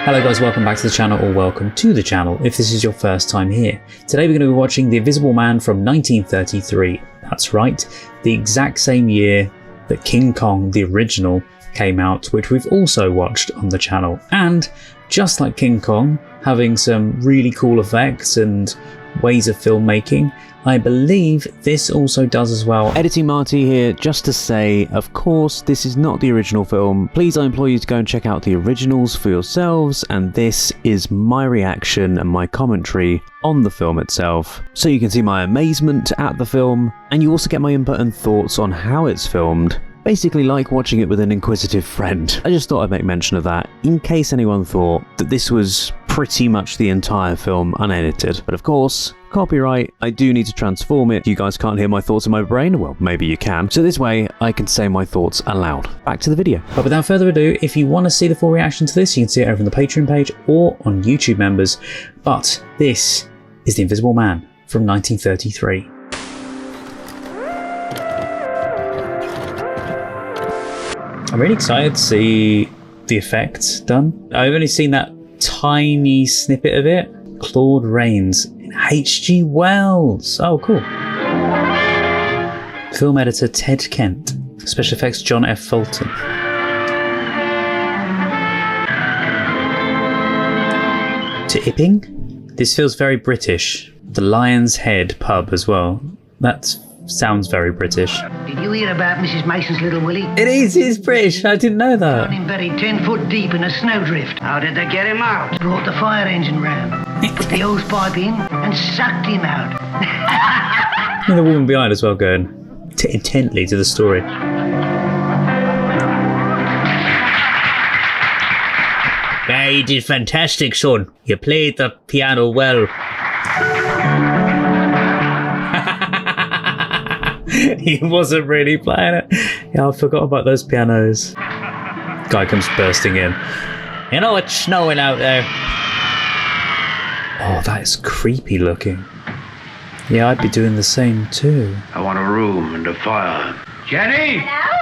Hello guys, welcome back to the channel, or welcome to the channel if this is your first time here. Today we're going to be watching The Invisible Man from 1933. That's right, the exact same year that King Kong, the original, came out, which we've also watched on the channel. And just like King Kong, having some really cool effects and ways of filmmaking, I believe this also does as well. Editing Marty here, just to say, of course, this is not the original film. Please, I implore you to go and check out the originals for yourselves, and this is my reaction and my commentary on the film itself. So you can see my amazement at the film, and you also get my input and thoughts on how it's filmed. Basically like watching it with an inquisitive friend. I just thought I'd make mention of that, in case anyone thought that this was pretty much the entire film unedited. But of course, copyright, I do need to transform it. You guys can't hear my thoughts in my brain? Well, maybe you can. So this way, I can say my thoughts aloud. Back to the video. But without further ado, if you want to see the full reaction to this, you can see it over on the Patreon page or on YouTube members. But this is The Invisible Man from 1933. I'm really excited to see the effects done. I've only seen that tiny snippet of it. Claude Rains in H.G. Wells. Oh, cool. Film editor Ted Kent. Special effects John F. Fulton. To Ipping? This feels very British. The Lion's Head pub as well. That sounds very British. Did you hear about Mrs. Mason's little Willie? It's British. I didn't know that. Found him buried 10 foot deep in a snowdrift. How did they get him out? Brought the fire engine round, put the hose pipe in, and sucked him out. And the woman behind as well going intently to the story. Yeah, you did fantastic, son. You played the piano well. He wasn't really playing it. Yeah, I forgot about those pianos. Guy comes bursting in. You know, it's snowing out there. Oh, that is creepy looking. Yeah, I'd be doing the same too. I want a room and a fire. Jenny! Hello?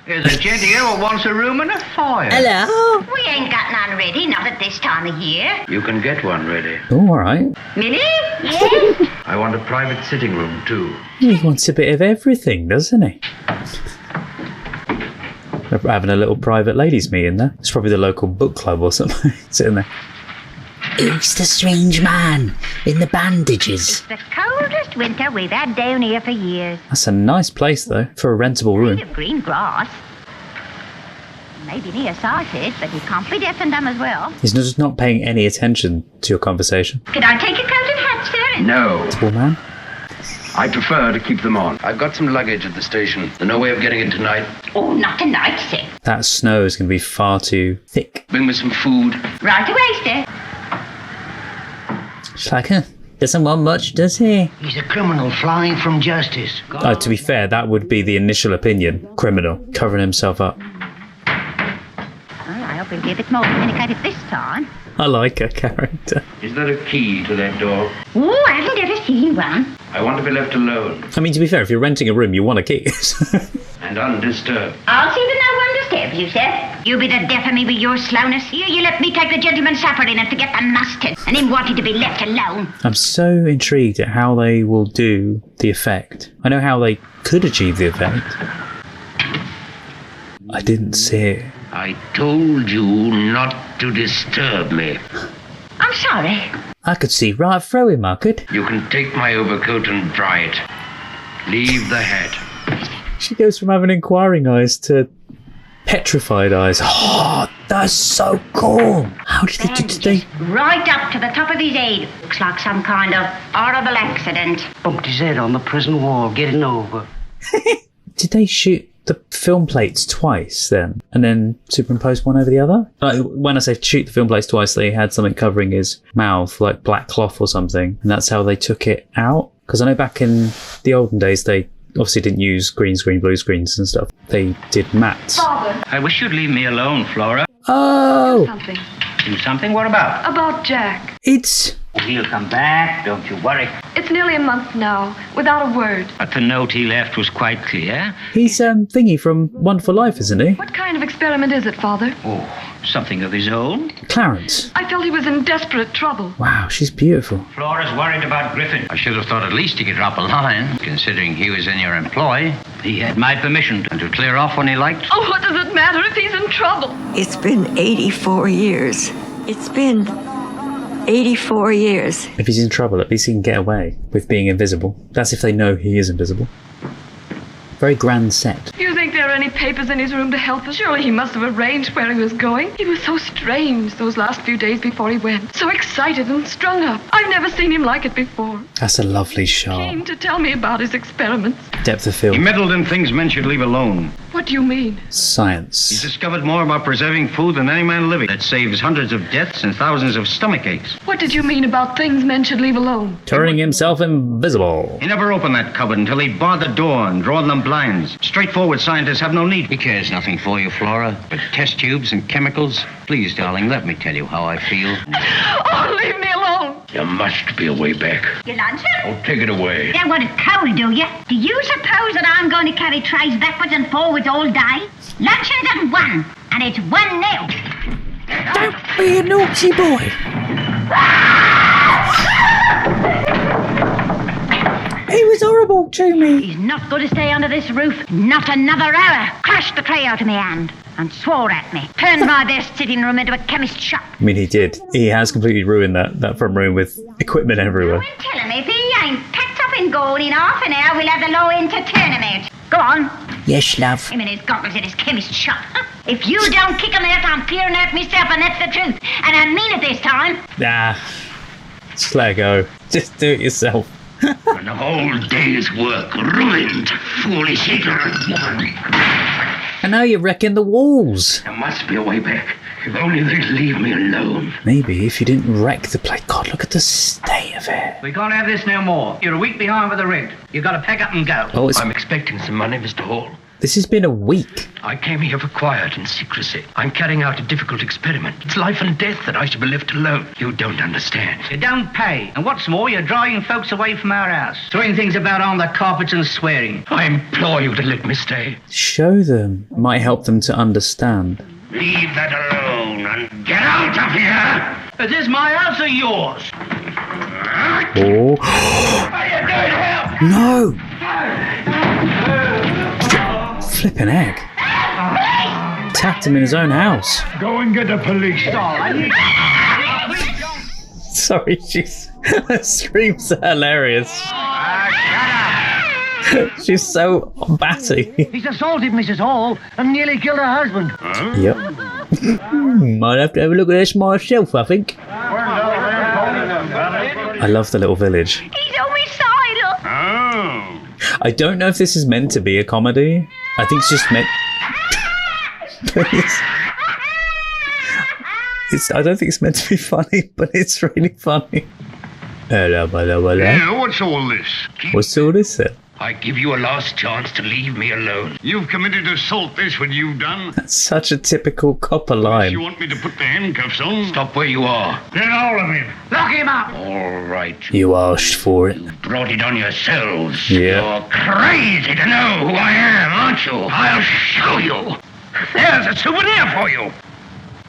There's a gent here who wants a room and a fire. Hello? We ain't got none ready, not at this time of year. You can get one ready. Oh, alright. Millie? Yes? I want a private sitting room too. He wants a bit of everything, doesn't he? They're having a little private ladies meeting there. It's probably the local book club or something sitting there. Who's the strange man in the bandages? It's the coldest winter we've had down here for years. That's a nice place though, for a rentable room. Made of green grass. Maybe nearsighted, but he can't be deaf and dumb as well. He's just not paying any attention to your conversation. Could I take your coat and hat, sir? No. Poor man. I prefer to keep them on. I've got some luggage at the station. There's no way of getting it tonight. Oh, not tonight, sir. That snow is going to be far too thick. Bring me some food. Right away, sir. She's like, doesn't want much, does he? He's a criminal flying from justice. Oh, to be fair, that would be the initial opinion. Criminal, covering himself up. Well, I hope he'll be a bit more communicative this time. I like her character. Is there a key to that door? Oh, I haven't ever seen one. I want to be left alone I mean, to be fair, if you're renting a room, you want a key. and undisturbed. I'll see that no one disturbs you, sir. You be the death of me with your slowness. Here, you let me take the gentleman's supper in and forget the mustard. And him wanted to be left alone. I'm so intrigued at how they will do the effect. I know how they could achieve the effect. I didn't see it. I told you not to disturb me. I'm sorry. I could see right through him, I could. You can take my overcoat and dry it. Leave the hat. She goes from having inquiring eyes to petrified eyes. Oh, that's so cool. How did they do they? Right up to the top of his head. Looks like some kind of horrible accident. Bumped his head on the prison wall, getting over. Did they shoot the film plates twice then, and then superimpose one over the other? Like, when I say shoot the film plates twice, they had something covering his mouth, like black cloth or something, and that's how they took it out. Because I know back in the olden days, they obviously didn't use green screen, blue screens and stuff. They did matte. Father. I wish you'd leave me alone, Flora. Oh, Something. Do something? What about? About Jack. it's He'll come back, don't you worry. It's nearly a month now, without a word. But the note he left was quite clear. he's Thingy from Wonderful Life, isn't he? What kind of experiment is it, Father? Oh, Something of his own? Clarence. I felt he was in desperate trouble. Wow, she's beautiful. Flora's worried about Griffin. I should have thought at least he could drop a line, considering he was in your employ. He had my permission to clear off when he liked. Oh, what does it matter if he's in trouble? It's been 84 years. It's been 84 years. If he's in trouble, at least he can get away with being invisible. That's if they know he is invisible. Very grand set. Do you think there are any papers in his room to help us? Surely he must have arranged where he was going. He was so strange those last few days before he went. So excited and strung up. I've never seen him like it before. That's a lovely He shot. came to tell me about his experiments. Depth of He field. meddled in things men should leave alone. What do you mean? He's Science. discovered more about preserving food than any man living. That saves hundreds of deaths and thousands of stomach aches. What did you mean about things men should leave alone? Turning himself invisible. He never opened that cupboard until he barred the door and drawn them blinds. Straightforward scientists have no need. He cares nothing for you, Flora, but test tubes and chemicals. Please, darling, let me tell you how I feel. Oh, leave me alone! There must be a way back. You lunch Oh, take it away. You don't want it cold, do you? Do you suppose that I'm going to carry trays backwards and forwards all day? Luncheon's at 1, and it's 1-0. Don't be a naughty boy. He was horrible to me. He's not going to stay under this roof. Not another hour. Crashed the tray out of my hand and swore at me. Turned my best sitting room into a chemist's shop. I mean, he did. He has completely ruined that front room with equipment everywhere. Well, tell him if he ain't packed up and gone in half an hour, we'll have the law in to turn him out. Go on. Yes, love. Him and his goggles in his chemist's shop. If you don't kick him out, I'm clearing out myself, and that's the truth. And I mean it this time. Nah. Just let it go. Just do it yourself. And the whole day's work ruined, foolish ignorant woman. And now you're wrecking the walls. There must be a way back. If only they'd leave me alone. Maybe if you didn't wreck the place. God, look at the state of it. We can't have this no more. You're a week behind with the rent. You've got to pack up and go. Oh, it's, I'm expecting some money, Mr. Hall. this has been a week. I came here for quiet and secrecy. I'm carrying out a difficult experiment. It's life and death that I should be left alone. You don't understand. You don't pay. And what's more, you're driving folks away from our house. Throwing things about on the carpets and swearing. I implore you to let me stay. Show them. Might help them to understand. Leave that alone and get out of here! Is this my house or yours? Oh. What are you doing here? No! Flippin' egg. Attacked him in his own house. Go and get the police. Sorry, her screams are hilarious. She's so batty. He's assaulted Mrs. Hall and nearly killed her husband. Yep. Might have to have a look at this myself, I think. I love the little village. He's homicidal. Oh. I don't know if this is meant to be a comedy. I think it's just meant... I don't think it's meant to be funny, but it's really funny. Hello. Yeah, what's all this? What's all this then? I give you a last chance to leave me alone. You've committed assault, that's what you've done. That's such a typical copper line. You want me to put the handcuffs on? Stop where you are. Get all of him. Lock him up! All right. You asked for it. Brought it on yourselves. Yeah. You're crazy to know who I am, aren't you? I'll show you. There's a souvenir for you.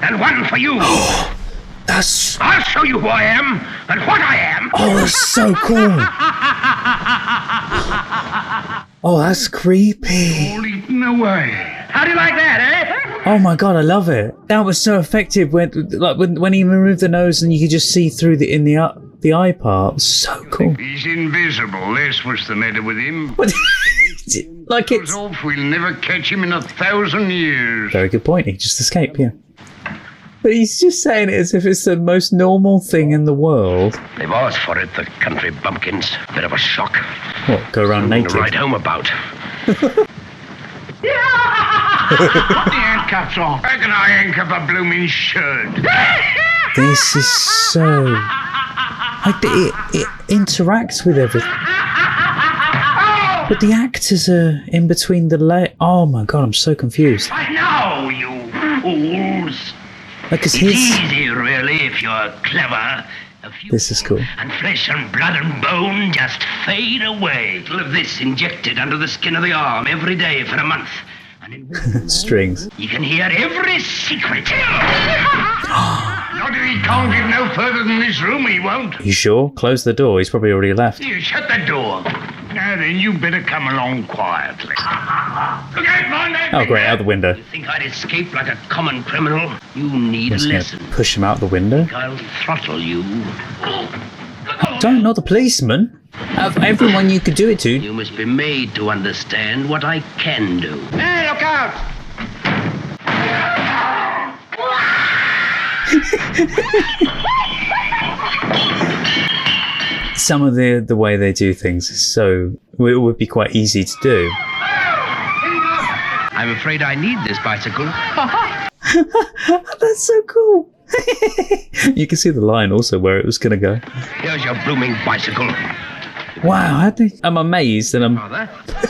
And one for you. I'll show you who I am and what I am. Oh, that's so cool. Oh, that's creepy. All eaten away. How do you like that, eh? Oh my god, I love it. That was so effective when he removed the nose and you could just see through the eye part. It was so cool. He's invisible. That's what's the matter with him. Like it's... Off, we'll never catch him in 1,000 years. Very good point. He just escaped, yeah. But he's just saying it as if it's the most normal thing in the world. They've asked for it, the country bumpkins. Bit of a shock. What, go around naked? To ride home about. Put the handcuffs on. How can I handcuff a blooming shirt? This is so... Like, it interacts with everything. But the actors are in between the Oh my god, I'm so confused. I know, you fools. Like, It's easy, really, if you're clever. This is cool. And flesh and blood and bone just fade away. Little of this injected under the skin of the arm every day for a month. Strings. He can hear every secret. Not if he can't get no further than this room, he won't. You sure? Close the door. He's probably already left. You shut the door. Now then, you better come along quietly. Look out, mind that Oh, great, out the window. You think I'd escape like a common criminal? You need a Just gonna lesson. push him out the window. I'll throttle you. Don't, not the policeman. Out of everyone you could do it to. You must be made to understand what I can do. Hey, look out! Some of the way they do things is so... It would be quite easy to do. I'm afraid I need this bicycle. That's so cool. You can see the line also where it was going to go. Here's your blooming bicycle. Wow, I'm amazed and I'm... Father,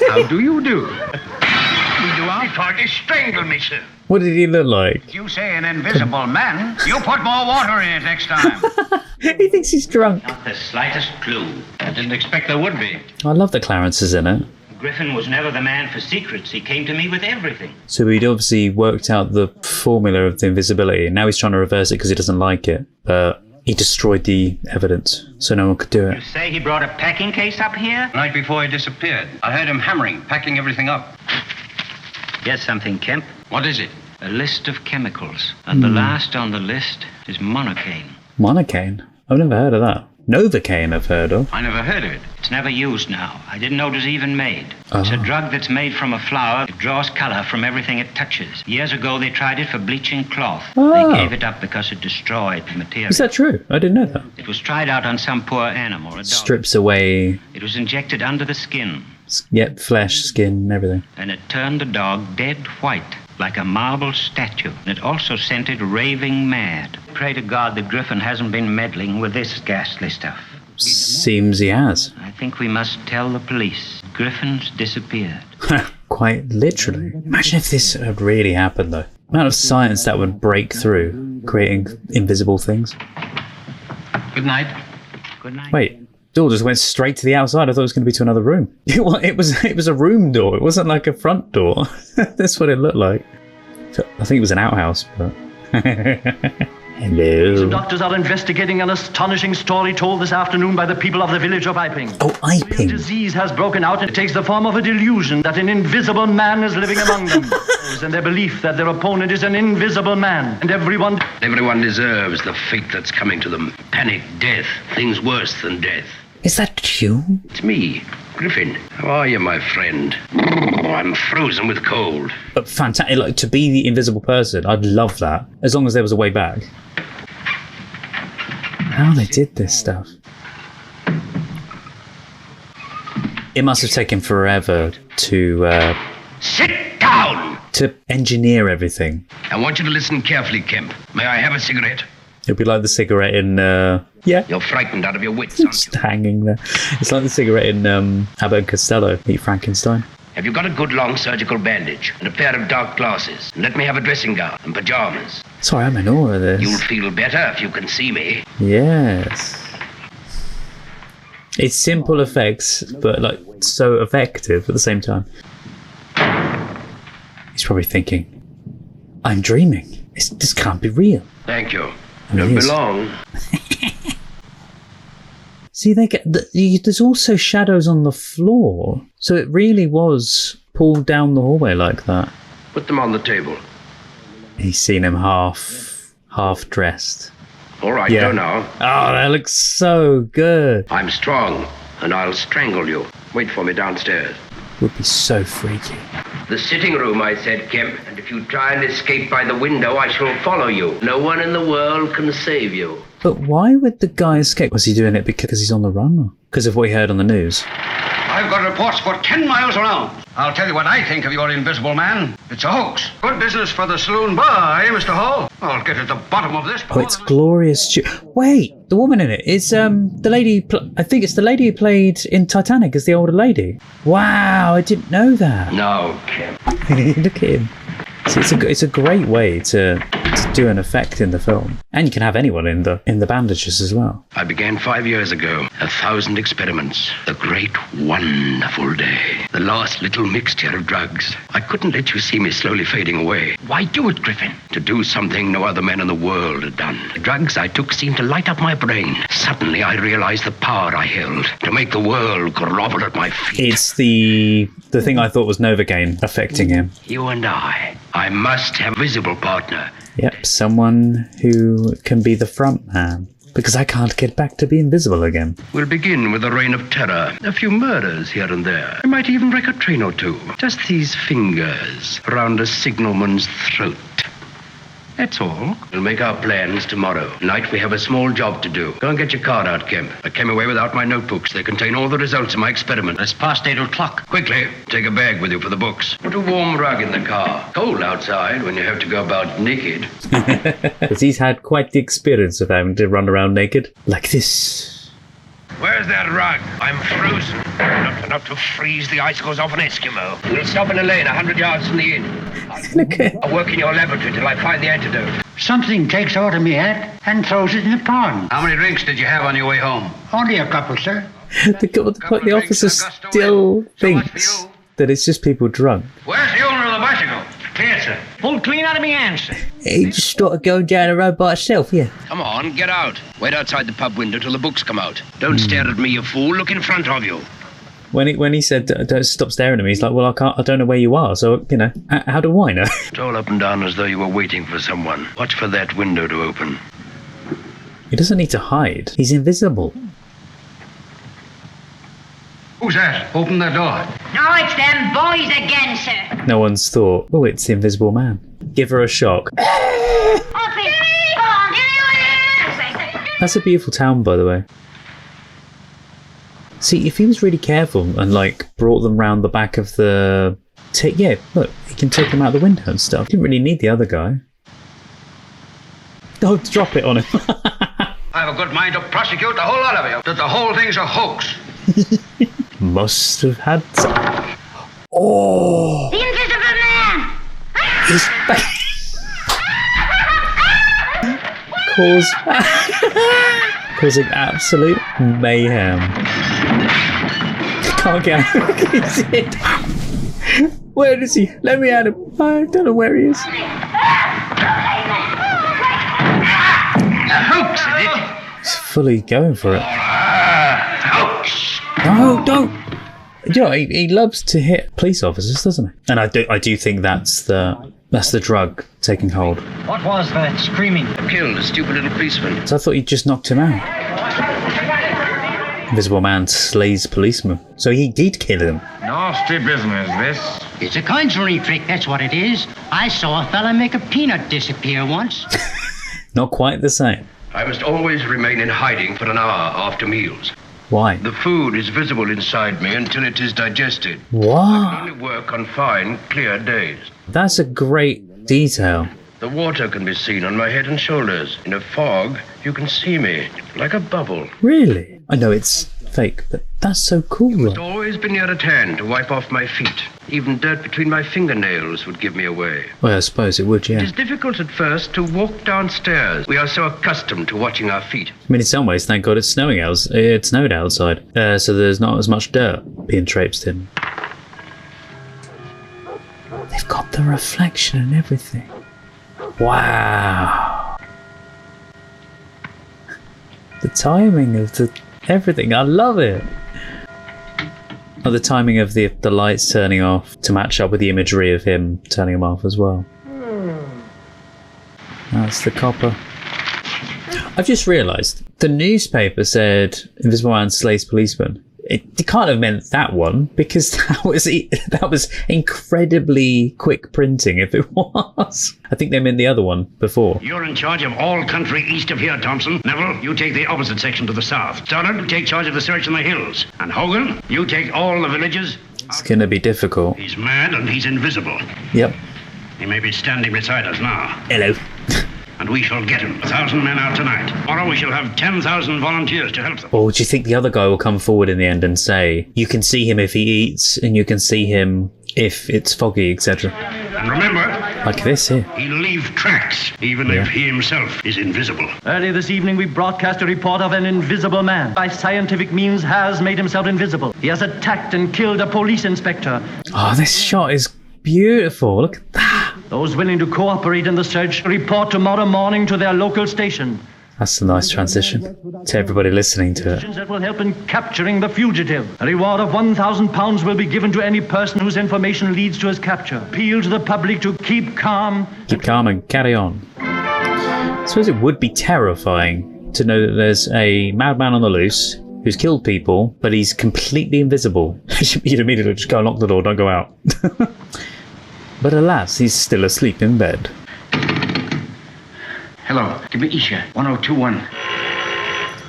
how do you do? He tried to strangle me, sir. What did he look like? You say an invisible man. You put more water in it next time. He thinks he's drunk. Not the slightest clue. I didn't expect there would be. I love that Clarence is in it. Griffin was never the man for secrets. He came to me with everything. So he'd obviously worked out the formula of the invisibility, and now he's trying to reverse it because he doesn't like it. But he destroyed the evidence, so no one could do You it. say he brought a packing case up here? The night before he disappeared. I heard him hammering, packing everything up. Here's something, Kemp. What is it? A list of chemicals. And the last on the list is monocaine. Monocaine? I've never heard of that. Novocaine I've heard of. I never heard of it. It's never used now. I didn't know it was even made. It's a drug that's made from a flower. It draws color from everything it touches. Years ago, they tried it for bleaching cloth. They gave it up because it destroyed the material. Is that true? I didn't know that. It was tried out on some poor animal, a dog. Strips away, It was injected under the skin, yep, flesh, skin, everything. and it turned the dog dead white, like a marble statue. And it also sent it raving mad. Pray to God that Griffin hasn't been meddling with this ghastly stuff. Seems he has. I think we must tell the police. Griffin's disappeared. Quite literally. Imagine if this had really happened, though. The amount of science that would break through, creating invisible things. Good night. Good night. Wait, door just went straight to the outside. I thought it was going to be to another room. It was a room door. It wasn't like a front door. That's what it looked like. I think it was an outhouse, but... Hello. Doctors are investigating an astonishing story told this afternoon by the people of the village of Iping. Oh, Iping. A disease has broken out and it takes the form of a delusion that an invisible man is living among them. And their belief that their opponent is an invisible man. And everyone deserves the fate that's coming to them. Panic, death, things worse than death. Is that you? It's me, Griffin. How are you, my friend? I'm frozen with cold. But fantastic. Like, to be the invisible person, I'd love that. As long as there was a way back. How they did this stuff. It must have taken forever to Sit down! To engineer everything. I want you to listen carefully, Kemp. May I have a cigarette? It'd be like the cigarette in yeah. You're frightened out of your wits, aren't Just hanging there. It's like the cigarette in Abbott and Costello, Meet Frankenstein. Have you got a good long surgical bandage and a pair of dark glasses? And let me have a dressing gown and pajamas. Sorry, I'm in awe of this. You'll feel better if you can see me. Yes. It's simple effects, but like so effective at the same time. He's probably thinking, I'm dreaming. This can't be real. Thank you. And Don't it is. belong. See, there's also shadows on the floor. So it really was pulled down the hallway like that. Put them on the table. He's seen him half dressed. All right, Yeah. go now. Oh, that looks so good. I'm strong, and I'll strangle you. Wait for me downstairs. Would be so freaky. The sitting room, I said, Kemp. And if you try and escape by the window, I shall follow you. No one in the world can save you. But why would the guy escape? Was he doing it because he's on the run? Or because of what he heard on the news? I've got reports for 10 miles around. I'll tell you what I think of your invisible man. It's a hoax. Good business for the saloon bar, eh, Mr. Hall? I'll get at the bottom of this. Oh, it's glorious. Wait, the woman in it is the lady. I think it's the lady who played in Titanic as the older lady. Wow, I didn't know that. No, Kemp. Look at him. So it's a great way to do an effect in the film, and you can have anyone in the bandages as well. I began 5 years ago. 1,000 experiments. The great, wonderful day. The last little mixture of drugs. I couldn't let you see me slowly fading away. Why do it, Griffin? To do something no other man in the world had done. The drugs I took seemed to light up my brain. Suddenly I realized the power I held to make the world grovel at my feet. It's the thing I thought was Novocaine affecting him. You and I must have a visible partner. Yep, someone who can be the front man. Because I can't get back to being invisible again. We'll begin with a reign of terror. A few murders here and there. I might even wreck a train or two. Just these fingers around a signalman's throat. That's all. We'll make our plans tomorrow. Tonight we have a small job to do. Go and get your card out, Kemp. I came away without my notebooks. They contain all the results of my experiment. It's past 8 o'clock. Quickly, take a bag with you for the books. Put a warm rug in the car. Cold outside when you have to go about naked. Because he's had quite the experience of having to run around naked. Like this. Where's that rug? I'm frozen. Not enough to freeze the icicles off an Eskimo. We'll stop in a lane 100 yards from the inn. I'll work in your laboratory till I find the antidote. Something takes out of me hat and throws it in the pond. How many drinks did you have on your way home? Only a couple, sir. The officer still thinks that it's just people drunk. Where's the owner of the bicycle? Clear, sir. Pulled clean out of me hands. He just started going down the road by itself, yeah. Come on, get out. Wait outside the pub window till the books come out. Don't stare at me, you fool. Look in front of you. When he said, don't stop staring at me, he's like, well, I don't know where you are, so, you know, how do I know? Stroll up and down as though you were waiting for someone. Watch for that window to open. He doesn't need to hide. He's invisible. Who's that? Open that door. No, it's them boys again, sir. No one's thought, oh, it's the Invisible Man. Give her a shock. That's a beautiful town, by the way. See, if he was really careful and, like, brought them round the back of the... yeah, look, he can take them out the window and stuff. Didn't really need the other guy. Oh, drop it on him. I have a good mind to prosecute the whole lot of you. That the whole thing's a hoax. Must have had some... Oh! The Invisible Man! He's back. Causing absolute mayhem. Can't get out. He's in. Where is he? Let me at him. I don't know where he is. A hoax, is it? He's fully going for it. Hoax! No, don't. You know, he loves to hit police officers, doesn't he? And I do think that's the drug taking hold. What was that screaming? Killed a stupid little policeman. So I thought he just knocked him out. Invisible Man slays policeman. So he did kill him. Nasty business, this. It's a conjuring trick, that's what it is. I saw a fella make a peanut disappear once. Not quite the same. I must always remain in hiding for an hour after meals. Why? The food is visible inside me until it is digested. What? I can only work on fine, clear days. That's a great detail. The water can be seen on my head and shoulders. In a fog, you can see me, like a bubble. Really? I know it's fake, but that's so cool. Must always be near at hand to wipe off my feet. Even dirt between my fingernails would give me away. Well, I suppose it would, It yeah. is difficult at first to walk downstairs. We are so accustomed to watching our feet. I mean, in some ways, thank God it's snowing it snowed outside, so there's not as much dirt being traipsed in. They've got the reflection and everything. Wow. The timing of everything, I love it. Oh, the timing of the lights turning off to match up with the imagery of him turning them off as well. That's the copper. I've just realised the newspaper said Invisible Man slays policeman. It can't have meant that one, because that was incredibly quick printing if it was. I think they meant the other one before. You're in charge of all country east of here, Thompson. Neville, you take the opposite section to the south. Stoddard, take charge of the search in the hills. And Hogan, you take all the villages. It's going to be difficult. He's mad and he's invisible. Yep. He may be standing beside us now. Hello. And we shall get him. 1,000 men out tonight. Tomorrow we shall have 10,000 volunteers to help them. Or do you think the other guy will come forward in the end and say, you can see him if he eats, and you can see him if it's foggy, etc.? And remember, Like this here. he'll leave tracks, even if he himself is invisible. Early this evening, we broadcast a report of an invisible man. By scientific means, has made himself invisible. He has attacked and killed a police inspector. Oh, this shot is beautiful. Look at that. Those willing to cooperate in the search report tomorrow morning to their local station. That's a nice transition to everybody listening to it. That will help in capturing the fugitive. A reward of £1,000 will be given to any person whose information leads to his capture. Appeal to the public to keep calm. Keep calm and carry on. I suppose it would be terrifying to know that there's a madman on the loose who's killed people, but he's completely invisible. You'd immediately just go and lock the door, don't go out. But alas, he's still asleep in bed. Hello, give me Isha, 1021.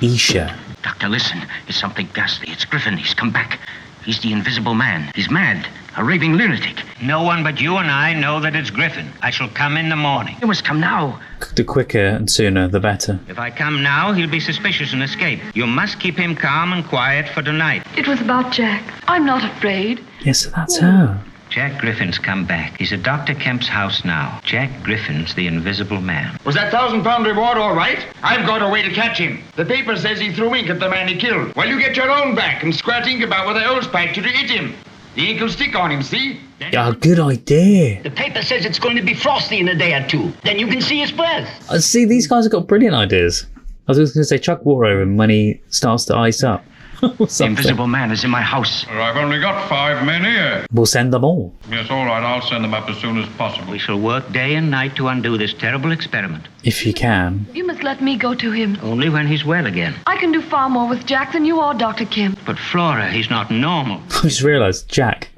Isha. Doctor, listen, it's something ghastly. It's Griffin, he's come back. He's the invisible man. He's mad, a raving lunatic. No one but you and I know that it's Griffin. I shall come in the morning. You must come now. The quicker and sooner, the better. If I come now, he'll be suspicious and escape. You must keep him calm and quiet for tonight. It was about Jack. I'm not afraid. Yes, that's her. Jack Griffin's come back. He's at Dr. Kemp's house now. Jack Griffin's the invisible man. Was that £1,000 reward all right? I've got a way to catch him. The paper says he threw ink at the man he killed. Well, you get your own back and squirt ink about with a hose patch to hit him. The ink will stick on him, see? Yeah, good idea. The paper says it's going to be frosty in a day or two. Then you can see his breath. See, these guys have got brilliant ideas. I was just going to say chuck water over him when he starts to ice up. The invisible man is in my house. Well, I've only got 5 men here. We'll send them all. Yes, all right, I'll send them up as soon as possible. We shall work day and night to undo this terrible experiment. If you can. You must let me go to him. Only when he's well again. I can do far more with Jack than you are, Dr. Kemp. But Flora, he's not normal. I just realised, Jack.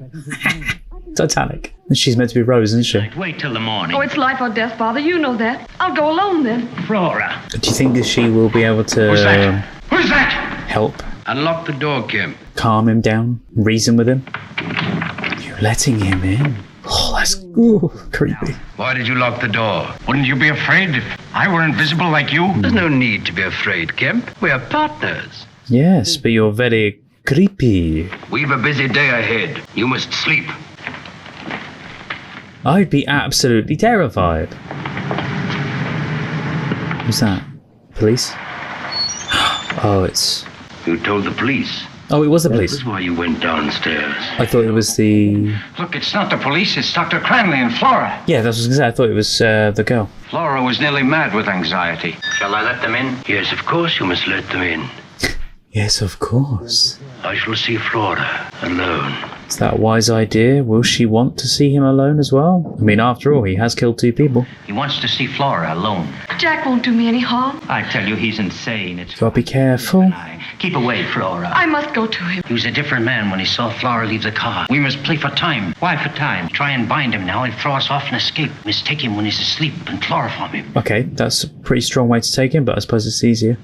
Titanic. She's meant to be Rose, isn't she? Wait till the morning. Oh, it's life or death, Father. You know that. I'll go alone then. Flora. Do you think that she will be able to Who's that? Who's that? help? Unlock the door, Kim. Calm him down? Reason with him? You're letting him in? Oh, that's creepy. Why did you lock the door? Wouldn't you be afraid if I were invisible like you? There's no need to be afraid, Kemp. We are partners. Yes, but you're very creepy. We've a busy day ahead. You must sleep. I'd be absolutely terrified. Who's that? Police? Oh, it's... You told the police. Oh, it was the police. This is why you went downstairs. I thought it was the... Look, it's not the police, it's Dr. Cranley and Flora. Yeah, that's what I was going to say. I thought it was the girl. Flora was nearly mad with anxiety. Shall I let them in? Yes, of course you must let them in. Yes, of course. I shall see Flora alone. Is that a wise idea? Will she want to see him alone as well? I mean, after all, he has killed 2 people. He wants to see Flora alone. Jack won't do me any harm. I tell you, he's insane. It's... Gotta be careful. Keep away, Flora. I must go to him. He was a different man when he saw Flora leave the car. We must play for time. Why for time? Try and bind him now and throw us off and escape. We must take him when he's asleep and chloroform him. Okay, that's a pretty strong way to take him, but I suppose it's easier.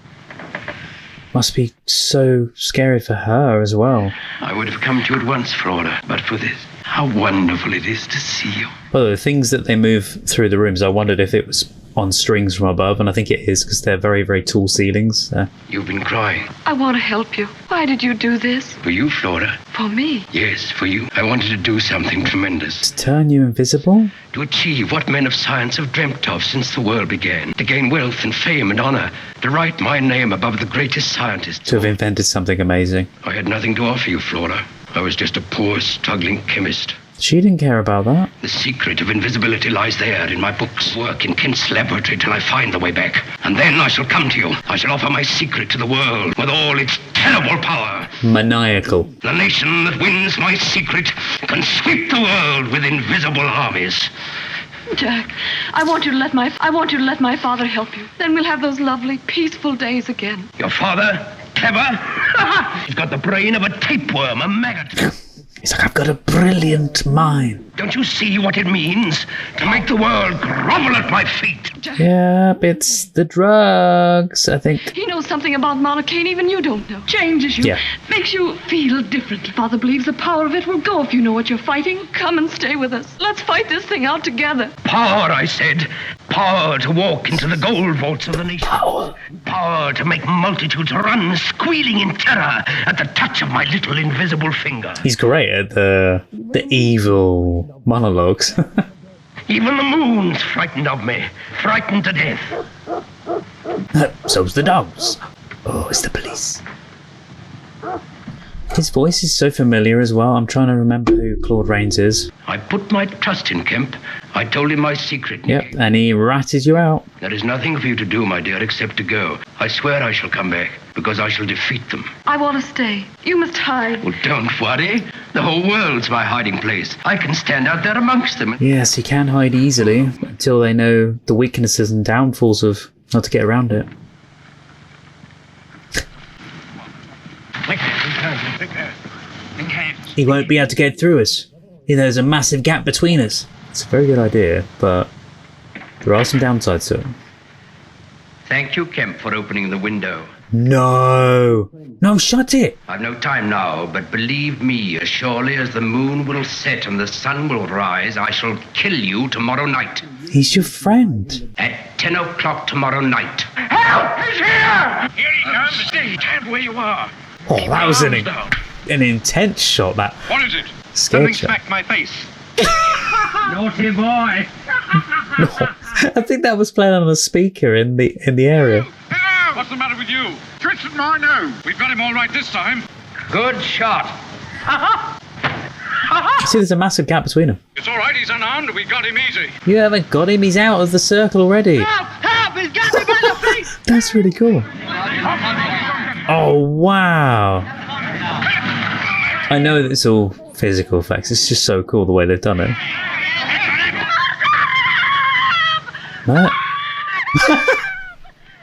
Must be so scary for her as well. I would have come to you at once, Flora, but for this. How wonderful it is to see you. Well, the things that they move through the rooms, I wondered if it was on strings from above, and I think it is because they're very, very tall ceilings. You've been crying. I want to help you. Why did you do this? For you, Flora. For me? Yes, for you. I wanted to do something tremendous. To turn you invisible? To achieve what men of science have dreamt of since the world began. To gain wealth and fame and honor. To write my name above the greatest scientists. To have invented something amazing. I had nothing to offer you, Flora. I was just a poor, struggling chemist. She didn't care about that. The secret of invisibility lies there in my books. Work in Kent's laboratory till I find the way back. And then I shall come to you. I shall offer my secret to the world with all its terrible power. Maniacal. The nation that wins my secret can sweep the world with invisible armies. Jack, I want you to let my father help you. Then we'll have those lovely, peaceful days again. Your father? Clever? He's got the brain of a tapeworm, a maggot. He's like, I've got a brilliant mind. Don't you see what it means to make the world grovel at my feet? Yep, it's the drugs, I think. He knows something about monarcane even you don't know. Changes you. Yeah. Makes you feel different. Father believes the power of it will go if you know what you're fighting. Come and stay with us. Let's fight this thing out together. Power, I said. Power to walk into the gold vaults of the nation. Power. Power to make multitudes run squealing in terror at the touch of my little invisible finger. He's great at the evil monologues. Even the moon's frightened of me. Frightened to death. So's the dogs. Oh, it's the police. His voice is so familiar as well. I'm trying to remember who Claude Rains is. I put my trust in Kemp. I told him my secret. Yep, and he ratted you out. There is nothing for you to do, my dear, except to go. I swear I shall come back, because I shall defeat them. I want to stay. You must hide. Well, don't worry. The whole world's my hiding place. I can stand out there amongst them. Yes, he can hide easily, until they know the weaknesses and downfalls of how to get around it. He won't be able to get through us. There's a massive gap between us. It's a very good idea, but there are some downsides to it. Thank you, Kemp, for opening the window. No, shut it. I've no time now, but believe me, as surely as the moon will set and the sun will rise, I shall kill you tomorrow night. He's your friend. At 10 o'clock tomorrow night. Help! He's here! Here he comes. Stand where you are. Oh, that was an intense shot. That. What is it? Something smacked my face. Naughty boy. No, I think that was playing on a speaker in the area. Hello! What's the matter with you? Twisted my nose. We've got him all right this time. Good shot. See, there's a massive gap between them. It's all right. He's unarmed. We got him easy. You haven't got him. He's out of the circle already. Help! Help! He's got me by the face. That's really cool. Oh, wow. I know that it's all physical effects. It's just so cool the way they've done it. What?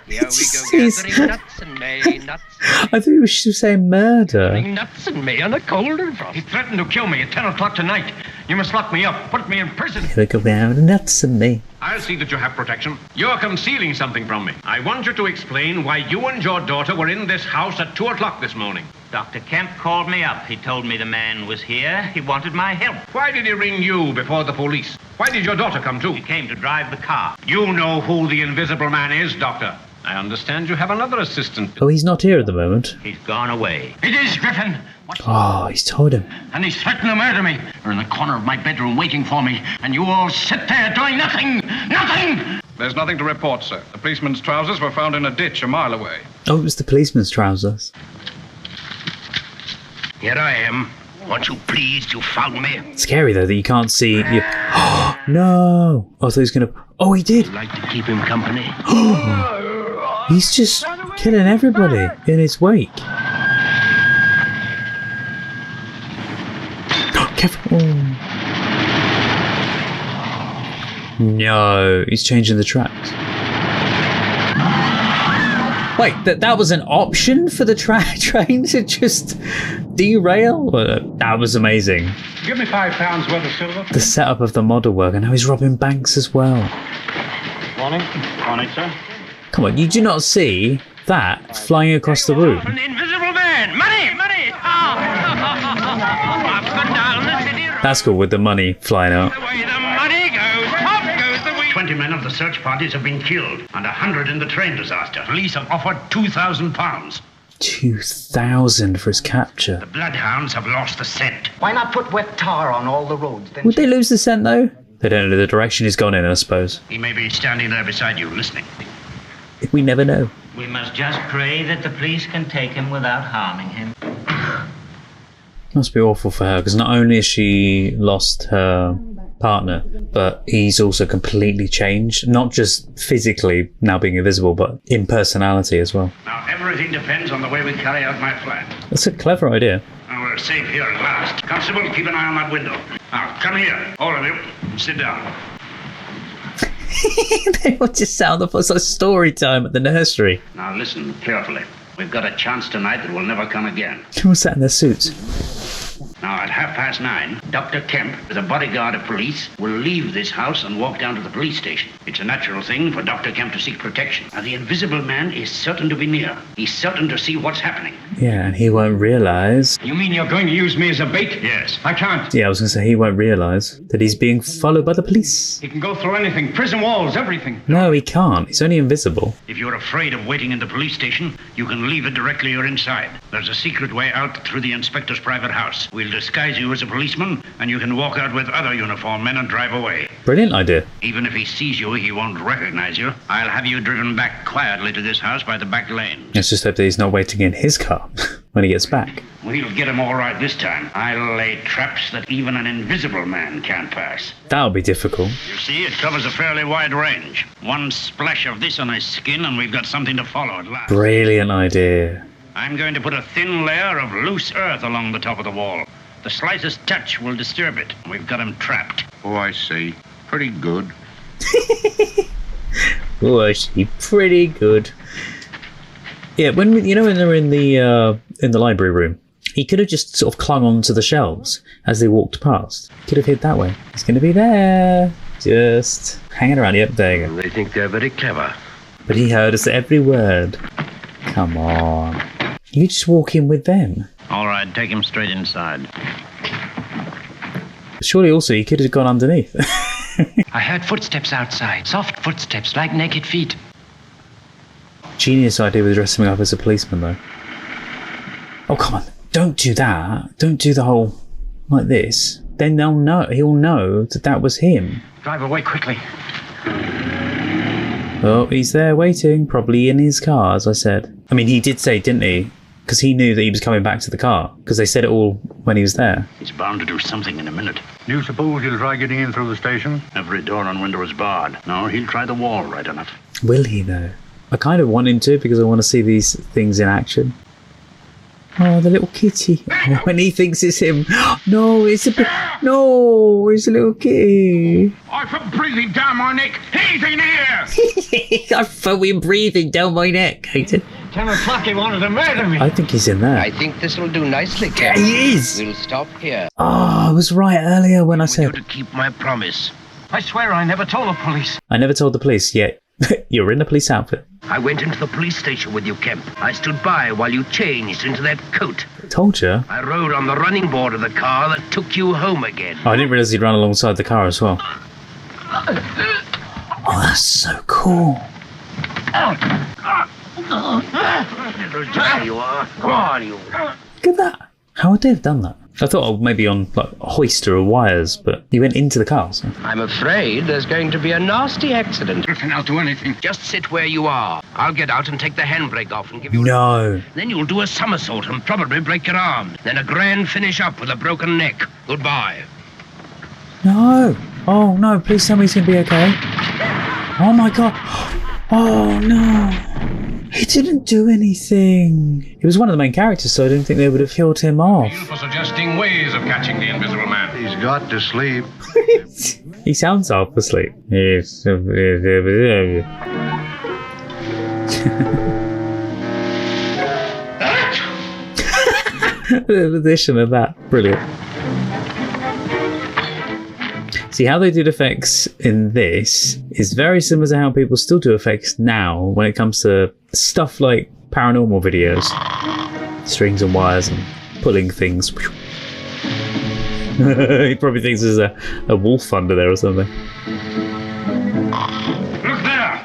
Here we go, gathering nuts and may, nuts. I thought he was saying murder. Nuts and may on a cold and frost. He threatened to kill me at 10 o'clock tonight. You must lock me up, put me in prison. Here they go down, nuts and me. I'll see that you have protection. You're concealing something from me. I want you to explain why you and your daughter were in this house at 2 o'clock this morning. Dr. Kemp called me up. He told me the man was here. He wanted my help. Why did he ring you before the police? Why did your daughter come too? He came to drive the car. You know who the invisible man is, Doctor. I understand you have another assistant. Oh, he's not here at the moment. He's gone away. It is Griffin. Oh, he's told him. And he's threatened to murder me. You're in the corner of my bedroom waiting for me, and you all sit there doing nothing. Nothing! There's nothing to report, sir. The policeman's trousers were found in a ditch a mile away. Oh, it was the policeman's trousers. Here I am. Aren't you pleased you found me? Scary though that you can't see you. Oh, no! I thought he was gonna. Oh, he did. I'd like to keep him company. He's just killing everybody in his wake. Careful. Oh. No, he's changing the tracks. Wait, that was an option for the train to just derail? That was amazing. Give me £5 worth of silver. The setup of the model work, and now he's robbing banks as well. Morning. Morning, sir. Come on, you do not see that flying across the room? An invisible man! Money! Money! Up and down the city. That's cool with the money flying out. The way the money goes, up goes the wind. 20 men of the search parties have been killed, and 100 in the train disaster. Police have offered £2,000. 2,000 for his capture. The bloodhounds have lost the scent. Why not put wet tar on all the roads? Then Would they lose the scent though? They don't know the direction he's gone in, I suppose. He may be standing there beside you, listening. We never know. We must just pray that the police can take him without harming him. Must be awful for her, because not only has she lost her partner, but he's also completely changed. Not just physically now being invisible, but in personality as well. Now, everything depends on the way we carry out my plan. That's a clever idea. Now, we're safe here at last. Constable, keep an eye on that window. Now, come here, all of you. Sit down. They all just sound like it's like story time at the nursery. Now, listen carefully. We've got a chance tonight that will never come again. Who was sat in their suits? Now, at 9:30, Dr. Kemp, with a bodyguard of police, will leave this house and walk down to the police station. It's a natural thing for Dr. Kemp to seek protection. Now, the invisible man is certain to be near. He's certain to see what's happening. Yeah, and he won't realise. You mean you're going to use me as a bait? Yes. I can't. Yeah, I was going to say he won't realise that he's being followed by the police. He can go through anything, prison walls, everything. No, he can't. He's only invisible. If you're afraid of waiting in the police station, you can leave it directly you're inside. There's a secret way out through the inspector's private house. We'll We'll disguise you as a policeman, and you can walk out with other uniformed men and drive away. Brilliant idea. Even if he sees you, he won't recognize you. I'll have you driven back quietly to this house by the back lane. Let's just hope that he's not waiting in his car when he gets back. We'll get him all right this time. I'll lay traps that even an invisible man can't pass. That'll be difficult. You see, it covers a fairly wide range. One splash of this on his skin, and we've got something to follow at last. Brilliant idea. I'm going to put a thin layer of loose earth along the top of the wall. The slightest touch will disturb it. We've got him trapped. Oh, I see. Pretty good. Oh, actually, pretty good. Yeah, when they're in the library room, he could have just sort of clung onto the shelves as they walked past. Could have hid that way. He's going to be there, just hanging around. Yep, there you go. They think they're very clever. But he heard us every word. Come on. You just walk in with them. All right, take him straight inside. Surely also he could have gone underneath. I heard footsteps outside. Soft footsteps, like naked feet. Genius idea with dressing him up as a policeman, though. Oh, come on. Don't do that. Don't do the whole... like this. Then they'll know. He'll know that was him. Drive away quickly. Oh, he's there waiting. Probably in his car, as I said. I mean, he did say, didn't he? Because he knew that he was coming back to the car. Because they said it all when he was there. He's bound to do something in a minute. Do you suppose he'll try getting in through the station? Every door and window is barred. No, he'll try the wall right enough. Will he, though? I kind of want him to, because I want to see these things in action. Oh, the little kitty. Oh, when he thinks it's him. No, it's a little kitty. I felt breathing down my neck. He's in here! I felt him breathing down my neck. Hated. 10 o'clock, he wanted to murder me. I think he's in there. I think this will do nicely, Yeah, Captain. he is. We'll stop here. Oh, I was right earlier when I said... to keep my promise. I swear I never told the police. I never told the police yet. You're in the police outfit. I went into the police station with you, Kemp. I stood by while you changed into that coat. Told you. I rode on the running board of the car that took you home again. Oh, I didn't realise he'd run alongside the car as well. Oh, that's so cool. There you are. Come on, you. Look at that. How would they have done that? I thought maybe on like a hoist or wires, but he went into the car. So. I'm afraid there's going to be a nasty accident. Griffin, I'll do anything. Just sit where you are. I'll get out and take the handbrake off and give you... No. Then you'll do a somersault and probably break your arm. Then a grand finish up with a broken neck. Goodbye. No. Oh, no. Please tell me he's going to be okay. Oh, my God. Oh, no. He didn't do anything. He was one of the main characters, so I didn't think they would have killed him off. For suggesting ways of catching the invisible man. He's got to sleep. He sounds half asleep. Yes. The addition of that. Brilliant. See, how they did effects in this is very similar to how people still do effects now when it comes to stuff like paranormal videos. Strings and wires and pulling things. He probably thinks there's a wolf under there or something. Look there!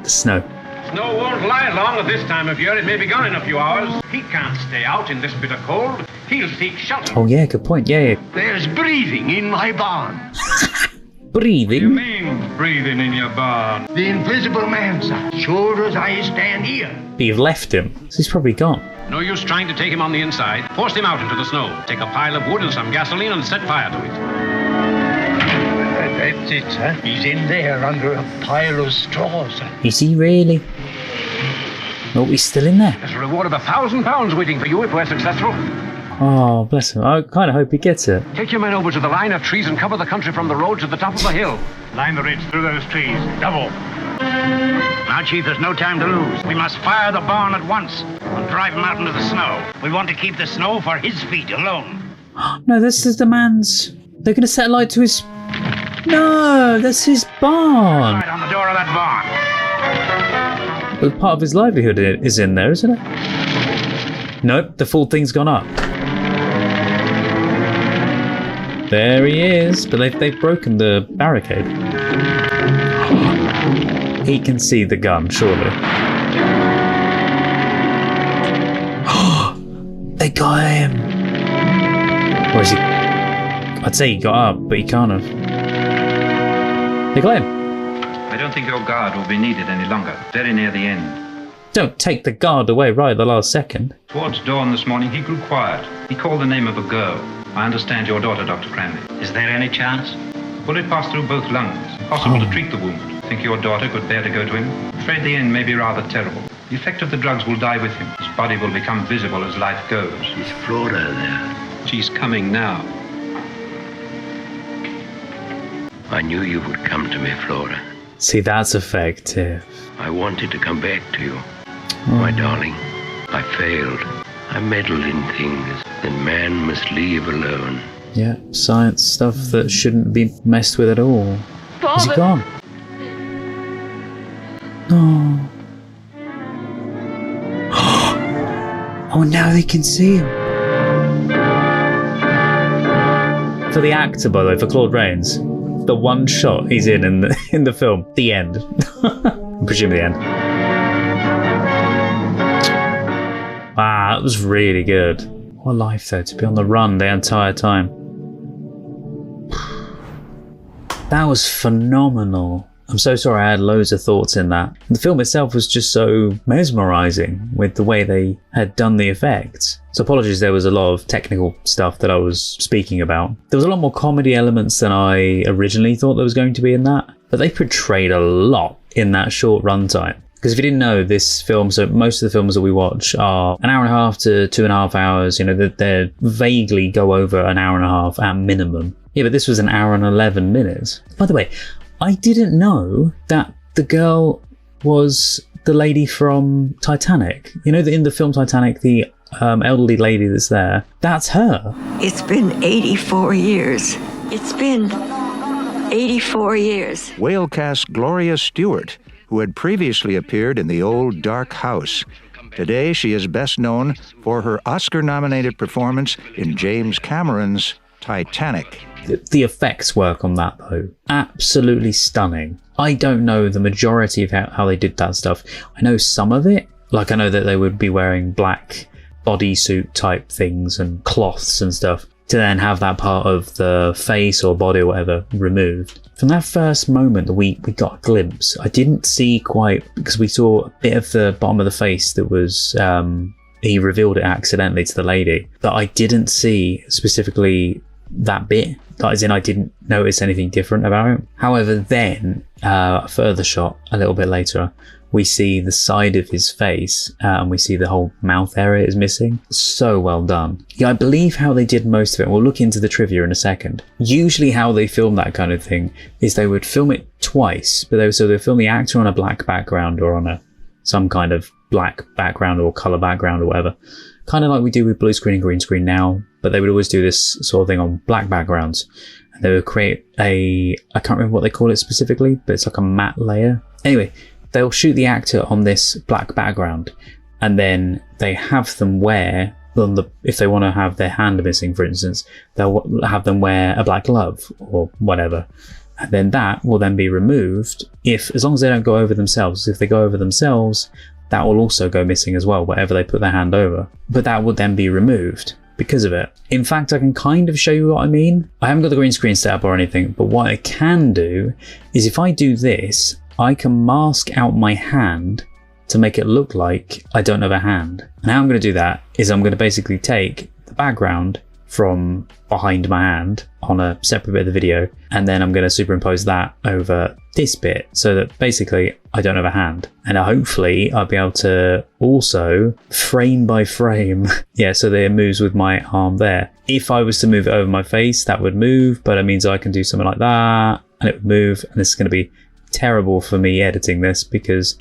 The snow. Snow won't lie long at this time of year. It may be gone in a few hours. He can't stay out in this bitter cold. He'll seek shelter. Oh yeah, good point. Yeah. There's breathing in my barn. Breathing? What do you mean, breathing in your barn? The invisible man, sir. Sure as I stand here. But you've left him, so he's probably gone. No use trying to take him on the inside. Force him out into the snow. Take a pile of wood and some gasoline and set fire to it. That's it, sir. He's in there under a pile of straw, sir. Is he really? Oh, he's still in there. There's a reward of £1,000 waiting for you if we're successful. Oh, bless him. I kind of hope he gets it. Take your men over to the line of trees and cover the country from the road to the top of the hill. Line the ridge through those trees. Double. Now, Chief, there's no time to lose. We must fire the barn at once and drive him out into the snow. We want to keep the snow for his feet alone. No, this is the man's... They're going to set light to his... No, that's his barn. Right on the door of that barn. But part of his livelihood is in there, isn't it? Nope, the full thing's gone up. There he is, but they've broken the barricade. He can see the gun, surely. They got him. Or is he... I'd say he got up, but he can't have. They got him. I don't think your guard will be needed any longer. Very near the end. Don't take the guard away right at the last second. Towards dawn this morning, he grew quiet. He called the name of a girl. I understand your daughter, Dr. Cranley. Is there any chance? Bullet passed through both lungs. Possible to treat the wound. Think your daughter could bear to go to him? Afraid the end may be rather terrible. The effect of the drugs will die with him. His body will become visible as life goes. Is Flora there? She's coming now. I knew you would come to me, Flora. See, that's effective. I wanted to come back to you. My darling, I failed. I meddled in things that man must leave alone. Yeah, science stuff that shouldn't be messed with at all. Father. Is he gone? No. Oh, now they can see him. For the actor, by the way, for Claude Rains, the one shot he's in the film, the end. I'm presuming the end. Wow, that was really good. What a life though, to be on the run the entire time. That was phenomenal. I'm so sorry, I had loads of thoughts in that. The film itself was just so mesmerising with the way they had done the effects. So apologies, there was a lot of technical stuff that I was speaking about. There was a lot more comedy elements than I originally thought there was going to be in that, but they portrayed a lot in that short runtime. Because if you didn't know, this film, so most of the films that we watch are an hour and a half to 2.5 hours, you know, they vaguely go over an hour and a half at minimum. Yeah, but this was an hour and 11 minutes. By the way, I didn't know that the girl was the lady from Titanic. You know, in the film Titanic, the elderly lady that's there, that's her. It's been 84 years. It's been 84 years. Whale cast Gloria Stewart, who had previously appeared in The Old Dark House. Today, she is best known for her Oscar-nominated performance in James Cameron's Titanic. The effects work on that, though, absolutely stunning. I don't know the majority of how they did that stuff. I know some of it, like I know that they would be wearing black bodysuit type things and cloths and stuff to then have that part of the face or body or whatever removed. From that first moment that we got a glimpse, I didn't see quite, because we saw a bit of the bottom of the face that was, he revealed it accidentally to the lady, but I didn't see specifically that bit. That is in, I didn't notice anything different about it. However, then a further shot a little bit later, we see the side of his face and we see the whole mouth area is missing. So well done. Yeah, I believe how they did most of it. We'll look into the trivia in a second. Usually how they film that kind of thing is they would film it twice, but they would film the actor on a black background or on some kind of black background or color background or whatever. Kind of like we do with blue screen and green screen now, but they would always do this sort of thing on black backgrounds. And they would create I can't remember what they call it specifically, but it's like a matte layer. Anyway, they'll shoot the actor on this black background, and then they have them wear, if they want to have their hand missing, for instance, they'll have them wear a black glove or whatever. And then that will then be removed as long as they don't go over themselves. If they go over themselves, that will also go missing as well, whatever they put their hand over. But that would then be removed because of it. In fact, I can kind of show you what I mean. I haven't got the green screen set up or anything, but what I can do is if I do this, I can mask out my hand to make it look like I don't have a hand. And how I'm going to do that is I'm going to basically take the background from behind my hand on a separate bit of the video, and then I'm going to superimpose that over this bit so that basically I don't have a hand. And hopefully I'll be able to also frame by frame, yeah, so that it moves with my arm there. If I was to move it over my face, that would move, but it means I can do something like that and it would move. And this is going to be terrible for me editing this because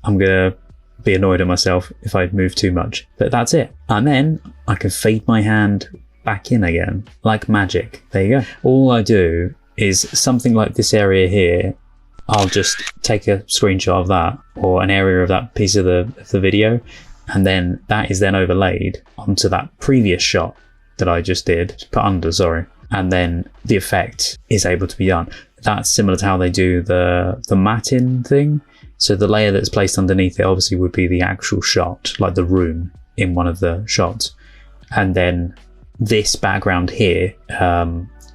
I'm going to be annoyed at myself if I move too much. But that's it. And then I can fade my hand back in again like magic. There you go. All I do is something like this area here. I'll just take a screenshot of that or an area of that piece of the video, and then that is then overlaid onto that previous shot that I just did, put under, sorry, and then the effect is able to be done. That's similar to how they do the matting thing. So the layer that's placed underneath it obviously would be the actual shot, like the room in one of the shots, and then this background here,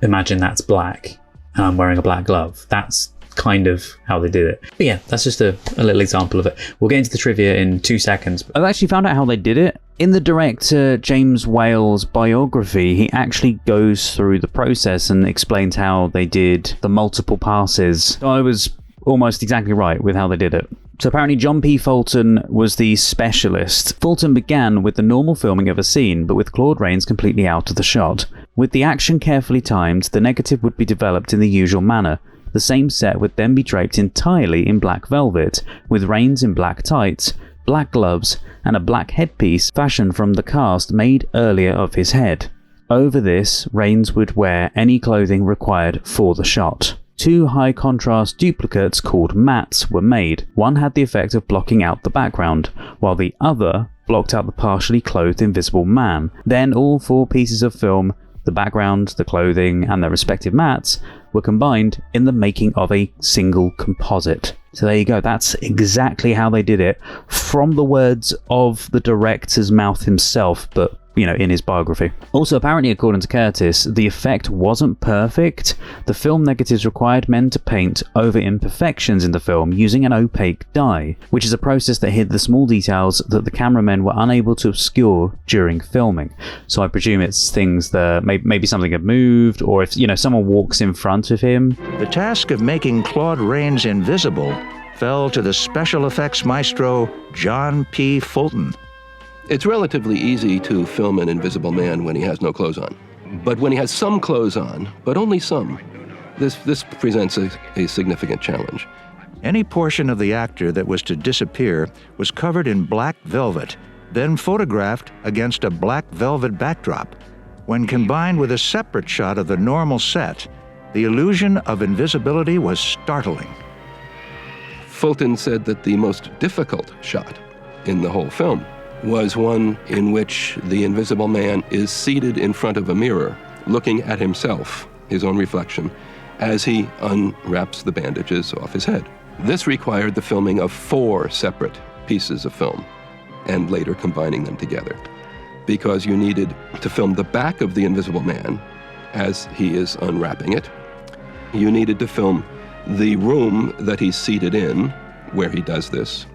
imagine that's black and I'm wearing a black glove. That's kind of how they did it. But yeah, that's just a little example of it. We'll get into the trivia in 2 seconds. I've actually found out how they did it. In the director James Whale's biography, he actually goes through the process and explains how they did the multiple passes. So I was almost exactly right with how they did it. So apparently John P. Fulton was the specialist. Fulton began with the normal filming of a scene, but with Claude Rains completely out of the shot. With the action carefully timed, the negative would be developed in the usual manner. The same set would then be draped entirely in black velvet, with Rains in black tights, black gloves, and a black headpiece fashioned from the cast made earlier of his head. Over this, Rains would wear any clothing required for the shot. 2 high-contrast duplicates called mattes were made. One had the effect of blocking out the background, while the other blocked out the partially clothed invisible man. Then all 4 pieces of film, the background, the clothing, and their respective mattes, were combined in the making of a single composite. So there you go, that's exactly how they did it, from the words of the director's mouth himself, but in his biography. Also, apparently, according to Curtis, the effect wasn't perfect. The film negatives required men to paint over imperfections in the film using an opaque dye, which is a process that hid the small details that the cameramen were unable to obscure during filming. So I presume it's things that maybe something had moved, or if someone walks in front of him. The task of making Claude Rains invisible fell to the special effects maestro John P. Fulton. It's relatively easy to film an invisible man when he has no clothes on. But when he has some clothes on, but only some, this presents a significant challenge. Any portion of the actor that was to disappear was covered in black velvet, then photographed against a black velvet backdrop. When combined with a separate shot of the normal set, the illusion of invisibility was startling. Fulton said that the most difficult shot in the whole film was one in which the invisible man is seated in front of a mirror, looking at himself, his own reflection, as he unwraps the bandages off his head. This required the filming of 4 separate pieces of film, and later combining them together, because you needed to film the back of the invisible man as he is unwrapping it. You needed to film the room that he's seated in, where he does this.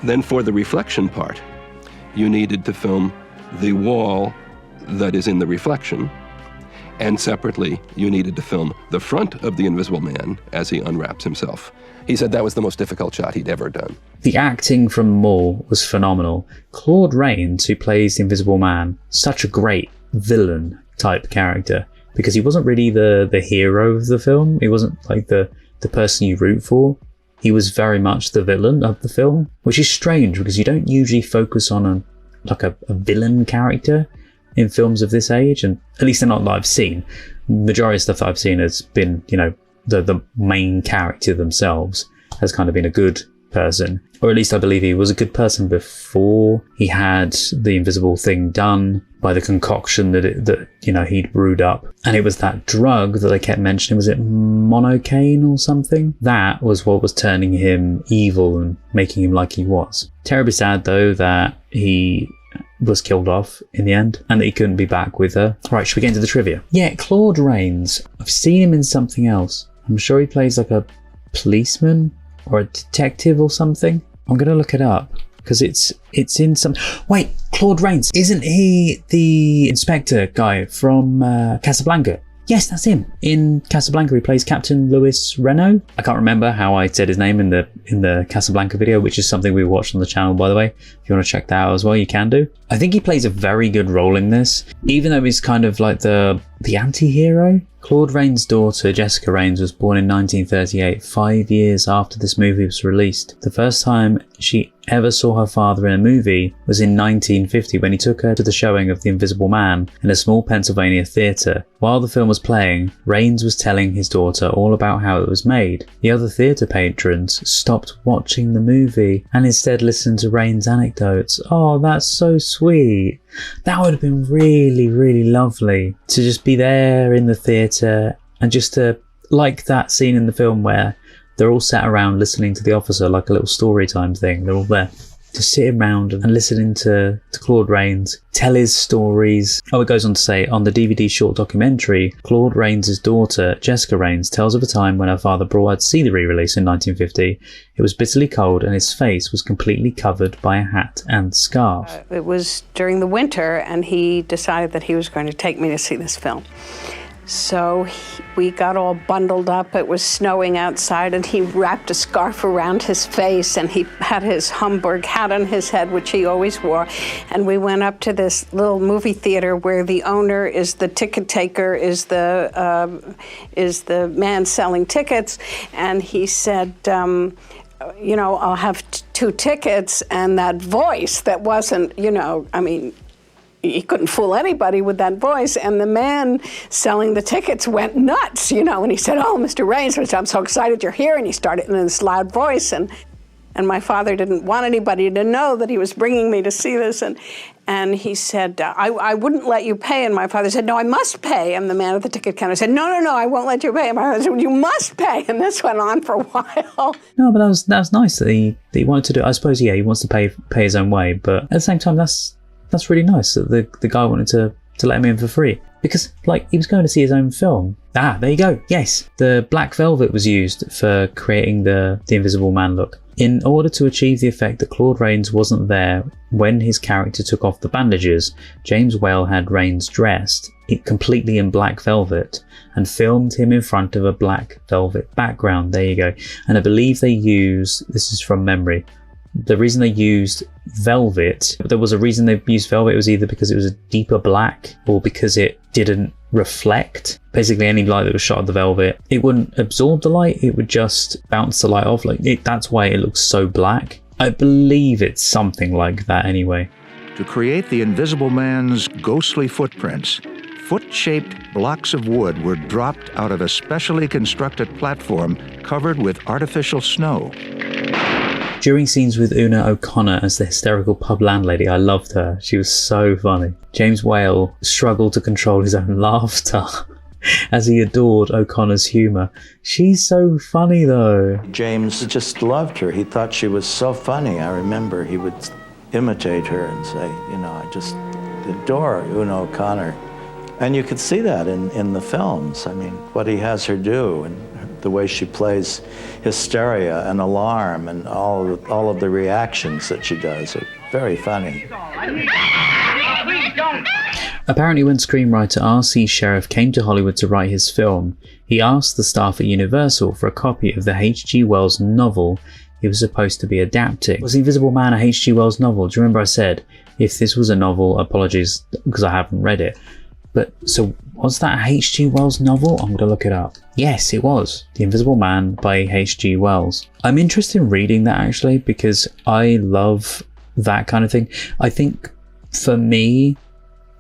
Then for the reflection part, you needed to film the wall that is in the reflection, and separately, you needed to film the front of the invisible man as he unwraps himself. He said that was the most difficult shot he'd ever done. The acting from Moore was phenomenal. Claude Rains, who plays the Invisible Man, such a great villain type character, because he wasn't really the hero of the film. He wasn't like the person you root for. He was very much the villain of the film, which is strange because you don't usually focus on a villain character in films of this age, and at least not that I've seen. Majority of stuff that I've seen has been, the main character themselves has kind of been a good person, or at least I believe he was a good person before he had the invisible thing done by the concoction that he'd brewed up. And it was that drug that they kept mentioning, was it monocaine or something? That was what was turning him evil and making him like he was. Terribly sad though that he was killed off in the end and that he couldn't be back with her. Right, should we get into the trivia? Yeah, Claude Rains, I've seen him in something else. I'm sure he plays like a policeman or a detective or something. I'm gonna look it up because it's in some... Wait, Claude Rains, isn't he the inspector guy from Casablanca? Yes, that's him. In Casablanca, he plays Captain Louis Renault. I can't remember how I said his name in the Casablanca video, which is something we watched on the channel, by the way. If you want to check that out as well, you can do. I think he plays a very good role in this, even though he's kind of like the anti-hero. Claude Rains' daughter, Jessica Rains, was born in 1938, 5 years after this movie was released. The first time she ever saw her father in a movie was in 1950 when he took her to the showing of The Invisible Man in a small Pennsylvania theatre. While the film was playing, Rains was telling his daughter all about how it was made. The other theatre patrons stopped watching the movie and instead listened to Rains' anecdotes. Oh, that's so sweet. That would have been really, really lovely to just be there in the theatre and just to, like that scene in the film where they're all sat around listening to the officer like a little story time thing. They're all there. just sitting around and listening to Claude Rains tell his stories. Oh, it goes on to say, on the DVD short documentary, Claude Rains' daughter, Jessica Rains, tells of a time when her father brought her to see the re-release in 1950. It was bitterly cold and his face was completely covered by a hat and scarf. It was during the winter and he decided that he was going to take me to see this film. So we got all bundled up. It was snowing outside, and he wrapped a scarf around his face, and he had his Homburg hat on his head, which he always wore. And we went up to this little movie theater where the owner is the ticket taker, is the man selling tickets, and he said, you know, I'll have 2 tickets, and that voice that wasn't, you know, I mean, he couldn't fool anybody with that voice, and the man selling the tickets went nuts, you know, and he said, oh, Mr. Rains, I'm so excited you're here, and he started in this loud voice, and my father didn't want anybody to know that he was bringing me to see this, and he said, I wouldn't let you pay, and my father said, no, I must pay, and the man at the ticket counter said, no, I won't let you pay, and my father said, you must pay, and this went on for a while. No, but that was nice that he wanted to do it. I suppose, yeah, he wants to pay his own way, but at the same time, that's really nice that the guy wanted to let him in for free, because like he was going to see his own film. There you go. Yes, the black velvet was used for creating the Invisible Man look. In order to achieve the effect that Claude Rains wasn't there when his character took off the bandages, James Whale had Rains dressed completely in black velvet and filmed him in front of a black velvet background. There you go. And I believe they used, this is from memory, the reason they used velvet, there was a reason they used velvet. It was either because it was a deeper black or because it didn't reflect. Basically, any light that was shot at the velvet, it wouldn't absorb the light, it would just bounce the light off. That's why it looks so black. I believe it's something like that anyway. To create the Invisible Man's ghostly footprints, foot-shaped blocks of wood were dropped out of a specially constructed platform covered with artificial snow. During scenes with Una O'Connor as the hysterical pub landlady, I loved her. She was so funny. James Whale struggled to control his own laughter as he adored O'Connor's humour. She's so funny though. James just loved her. He thought she was so funny. I remember he would imitate her and say, you know, I just adore Una O'Connor. And you could see that in the films. I mean, what he has her do and the way she plays hysteria and alarm and all of the reactions that she does are very funny. Apparently when screenwriter R.C. Sheriff came to Hollywood to write his film, he asked the staff at Universal for a copy of the H.G. Wells novel he was supposed to be adapting. Was The Invisible Man a H.G. Wells novel? Do you remember I said, if this was a novel, apologies because I haven't read it. But so was that a H.G. Wells novel? I'm going to look it up. Yes, it was. The Invisible Man by H.G. Wells. I'm interested in reading that actually because I love that kind of thing. I think for me,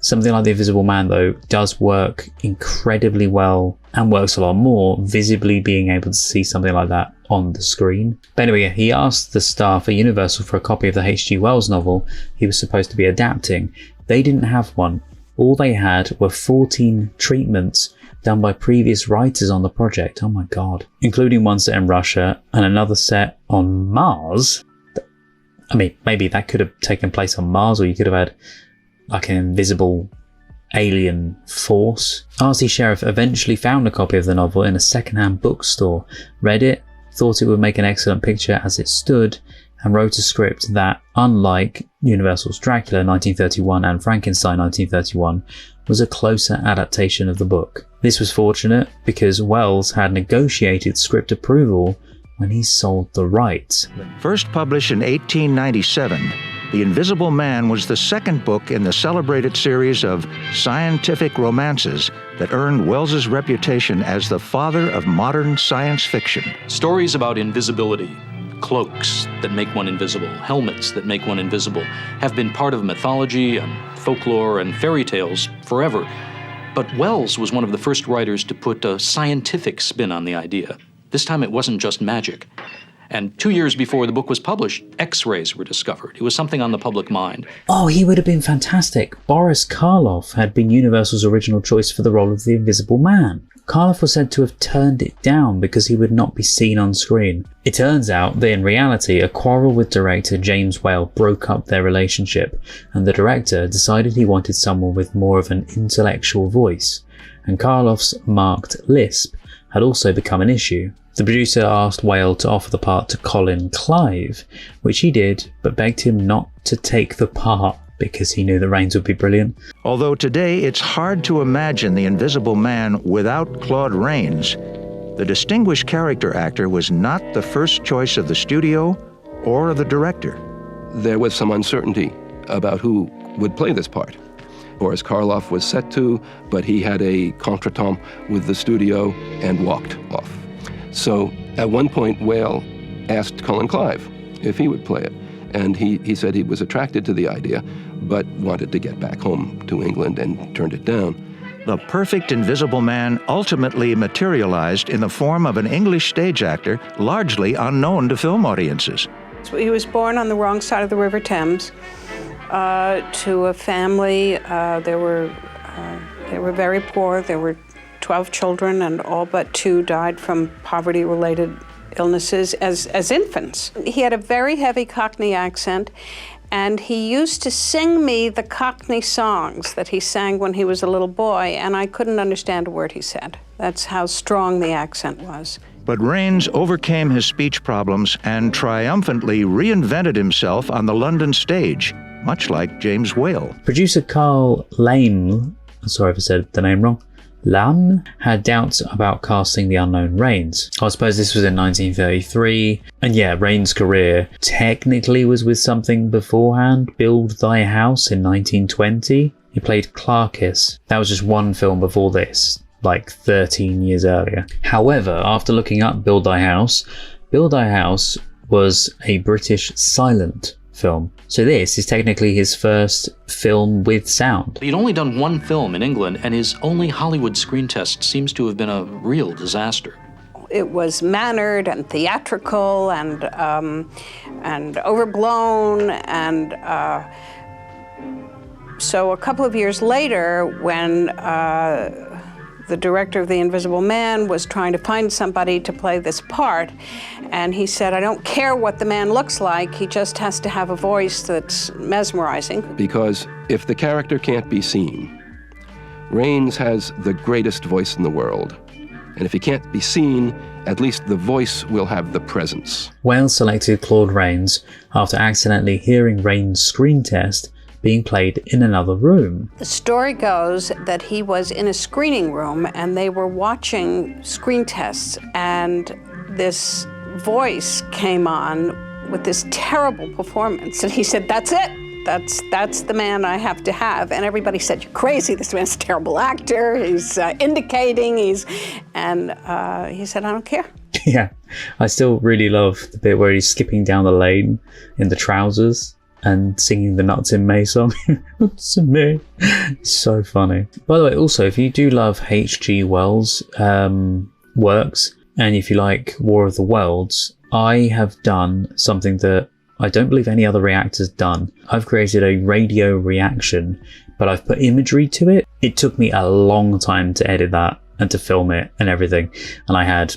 something like The Invisible Man though does work incredibly well and works a lot more visibly being able to see something like that on the screen. But anyway, he asked the staff at Universal for a copy of the H.G. Wells novel he was supposed to be adapting. They didn't have one. All they had were 14 treatments done by previous writers on the project. Oh my god. Including one set in Russia and another set on Mars. I mean, maybe that could have taken place on Mars, or you could have had like an invisible alien force. R.C. Sheriff eventually found a copy of the novel in a second-hand bookstore, read it, thought it would make an excellent picture as it stood, and wrote a script that, unlike Universal's Dracula 1931 and Frankenstein 1931, was a closer adaptation of the book. This was fortunate because Wells had negotiated script approval when he sold the rights. First published in 1897, The Invisible Man was the second book in the celebrated series of scientific romances that earned Wells's reputation as the father of modern science fiction. Stories about invisibility, cloaks that make one invisible, helmets that make one invisible, have been part of mythology and folklore and fairy tales forever. But Wells was one of the first writers to put a scientific spin on the idea. This time it wasn't just magic. And 2 years before the book was published, X-rays were discovered. It was something on the public mind. Oh, he would have been fantastic. Boris Karloff had been Universal's original choice for the role of the Invisible Man. Karloff was said to have turned it down because he would not be seen on screen. It turns out that in reality, a quarrel with director James Whale broke up their relationship, and the director decided he wanted someone with more of an intellectual voice, and Karloff's marked lisp had also become an issue. The producer asked Whale to offer the part to Colin Clive, which he did, but begged him not to take the part because he knew that Rains would be brilliant. Although today it's hard to imagine the Invisible Man without Claude Rains, the distinguished character actor was not the first choice of the studio or of the director. There was some uncertainty about who would play this part. Boris Karloff was set to, but he had a contretemps with the studio and walked off. So at one point, Whale asked Colin Clive if he would play it. And he said he was attracted to the idea, but wanted to get back home to England and turned it down. The perfect Invisible Man ultimately materialized in the form of an English stage actor largely unknown to film audiences. He was born on the wrong side of the River Thames to a family. They were very poor. There were 12 children, and all but 2 died from poverty-related illnesses as infants. He had a very heavy Cockney accent, and he used to sing me the Cockney songs that he sang when he was a little boy, and I couldn't understand a word he said. That's how strong the accent was. But Rains overcame his speech problems and triumphantly reinvented himself on the London stage, much like James Whale. Producer Carl Lame, sorry if I said the name wrong, Lam had doubts about casting the unknown Rains. I suppose this was in 1933, and yeah, Rains' career technically was with something beforehand, Build Thy House in 1920. He played Clarkis. That was just one film before this, like 13 years earlier. However, after looking up Build Thy House was a British silent film. So this is technically his first film with sound. He'd only done one film in England, and his only Hollywood screen test seems to have been a real disaster. It was mannered and theatrical and overblown, and so a couple of years later, when the director of The Invisible Man was trying to find somebody to play this part, and he said, I don't care what the man looks like, he just has to have a voice that's mesmerizing. Because if the character can't be seen, Rains has the greatest voice in the world. And if he can't be seen, at least the voice will have the presence. Whale selected Claude Rains after accidentally hearing Rains' screen test being played in another room. The story goes that he was in a screening room and they were watching screen tests, and this voice came on with this terrible performance, and he said, that's it. That's the man I have to have. And everybody said, you're crazy, this man's a terrible actor, he's indicating, and he said, I don't care. Yeah, I still really love the bit where he's skipping down the lane in the trousers and singing the Nuts in May song. Nuts in May. So funny. By the way, also, if you do love H.G. Wells' works, and if you like War of the Worlds, I have done something that I don't believe any other reactor's done. I've created a radio reaction, but I've put imagery to it. It took me a long time to edit that and to film it and everything. And I had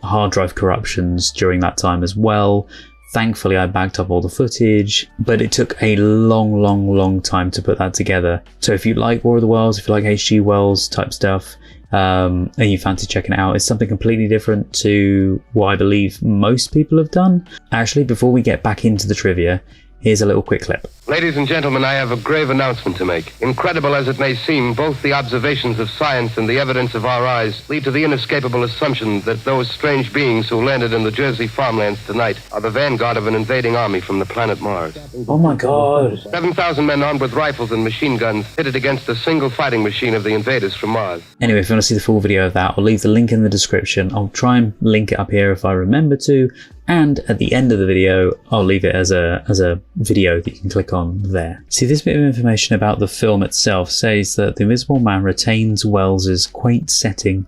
hard drive corruptions during that time as well. Thankfully, I backed up all the footage, but it took a long time to put that together. So if you like War of the Worlds, if you like H.G. Wells type stuff, and you fancy checking it out, it's something completely different to what I believe most people have done. Actually, before we get back into the trivia, here's a little quick clip. Ladies and gentlemen, I have a grave announcement to make. Incredible as it may seem, both the observations of science and the evidence of our eyes lead to the inescapable assumption that those strange beings who landed in the Jersey farmlands tonight are the vanguard of an invading army from the planet Mars. Oh my God. 7,000 men armed with rifles and machine guns pitted against a single fighting machine of the invaders from Mars. Anyway, if you want to see the full video of that, I'll leave the link in the description. I'll try and link it up here if I remember to. And at the end of the video, I'll leave it as a video that you can click on there. See, this bit of information about the film itself says that The Invisible Man retains Wells's quaint setting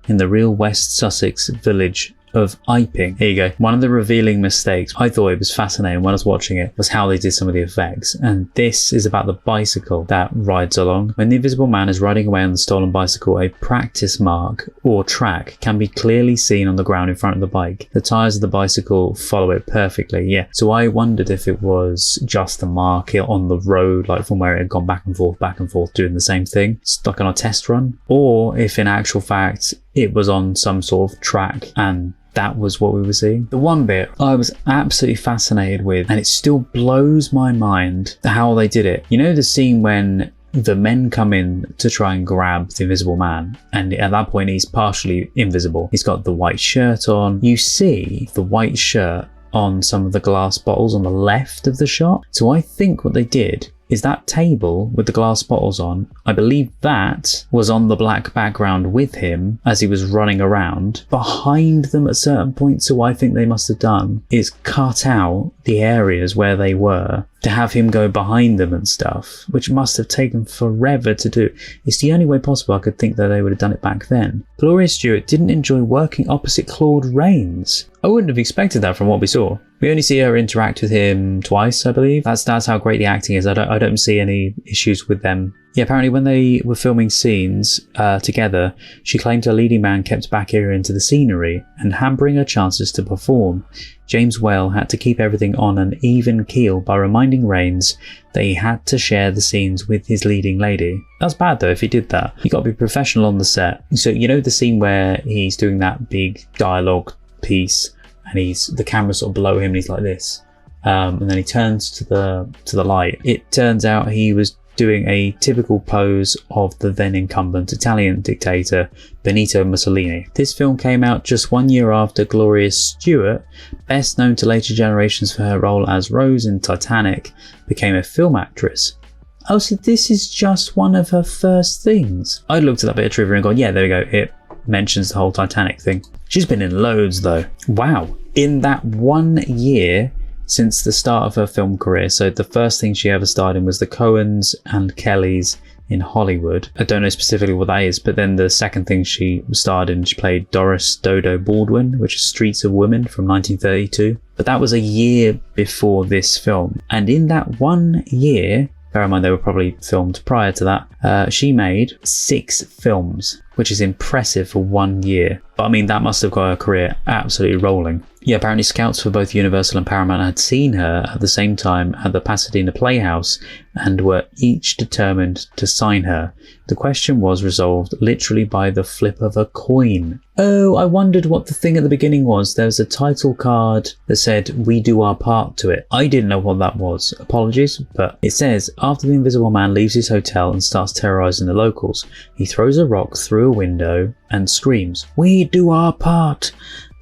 in the real West Sussex village of iping. Here you go. One of the revealing mistakes, I thought it was fascinating when I was watching it, was how they did some of the effects. And this is about the bicycle that rides along. When the Invisible Man is riding away on the stolen bicycle, a practice mark or track can be clearly seen on the ground in front of the bike. The tires of the bicycle follow it perfectly. Yeah. So I wondered if it was just a mark on the road, like from where it had gone back and forth, doing the same thing, stuck on a test run, or if in actual fact it was on some sort of track and that was what we were seeing. The one bit I was absolutely fascinated with, and it still blows my mind how they did it. You know the scene when the men come in to try and grab the Invisible Man, and at that point he's partially invisible. He's got the white shirt on. You see the white shirt on some of the glass bottles on the left of the shot. So I think what they did is that table with the glass bottles on, I believe that was on the black background with him as he was running around. Behind them at certain points, so I think they must have done is cut out the areas where they were to have him go behind them and stuff, which must have taken forever to do. It's the only way possible I could think that they would have done it back then. Gloria Stewart didn't enjoy working opposite Claude Rains. I wouldn't have expected that from what we saw. We only see her interact with him twice, I believe. That's how great the acting is. I don't see any issues with them. Yeah, apparently when they were filming scenes together, she claimed her leading man kept back her into the scenery and hampering her chances to perform. James Whale had to keep everything on an even keel by reminding Rains that he had to share the scenes with his leading lady. That's bad though if he did that. You got to be professional on the set. So you know the scene where he's doing that big dialogue piece and the camera sort of below him and he's like this, and then he turns to the light. It turns out he was doing a typical pose of the then incumbent Italian dictator Benito Mussolini. This film came out just 1 year after Gloria Stewart, best known to later generations for her role as Rose in Titanic, became a film actress. Oh, so this is just one of her first things. I looked at that bit of trivia and gone, yeah, there we go. It mentions the whole Titanic thing. She's been in loads though. Wow. In that 1 year since the start of her film career, so the first thing she ever starred in was the Coens and Kellys in Hollywood. I don't know specifically what that is, but then the second thing she starred in, she played Doris Dodo Baldwin, which is Streets of Women from 1932. But that was a year before this film. And in that 1 year, bear in mind they were probably filmed prior to that, she made 6 films, which is impressive for 1 year. But I mean, that must have got her career absolutely rolling. Yeah, apparently scouts for both Universal and Paramount had seen her at the same time at the Pasadena Playhouse and were each determined to sign her. The question was resolved literally by the flip of a coin. Oh, I wondered what the thing at the beginning was. There was a title card that said, "We do our part" to it. I didn't know what that was. Apologies, but it says, after the Invisible Man leaves his hotel and starts terrorizing the locals, he throws a rock through a window and screams, "We do our part."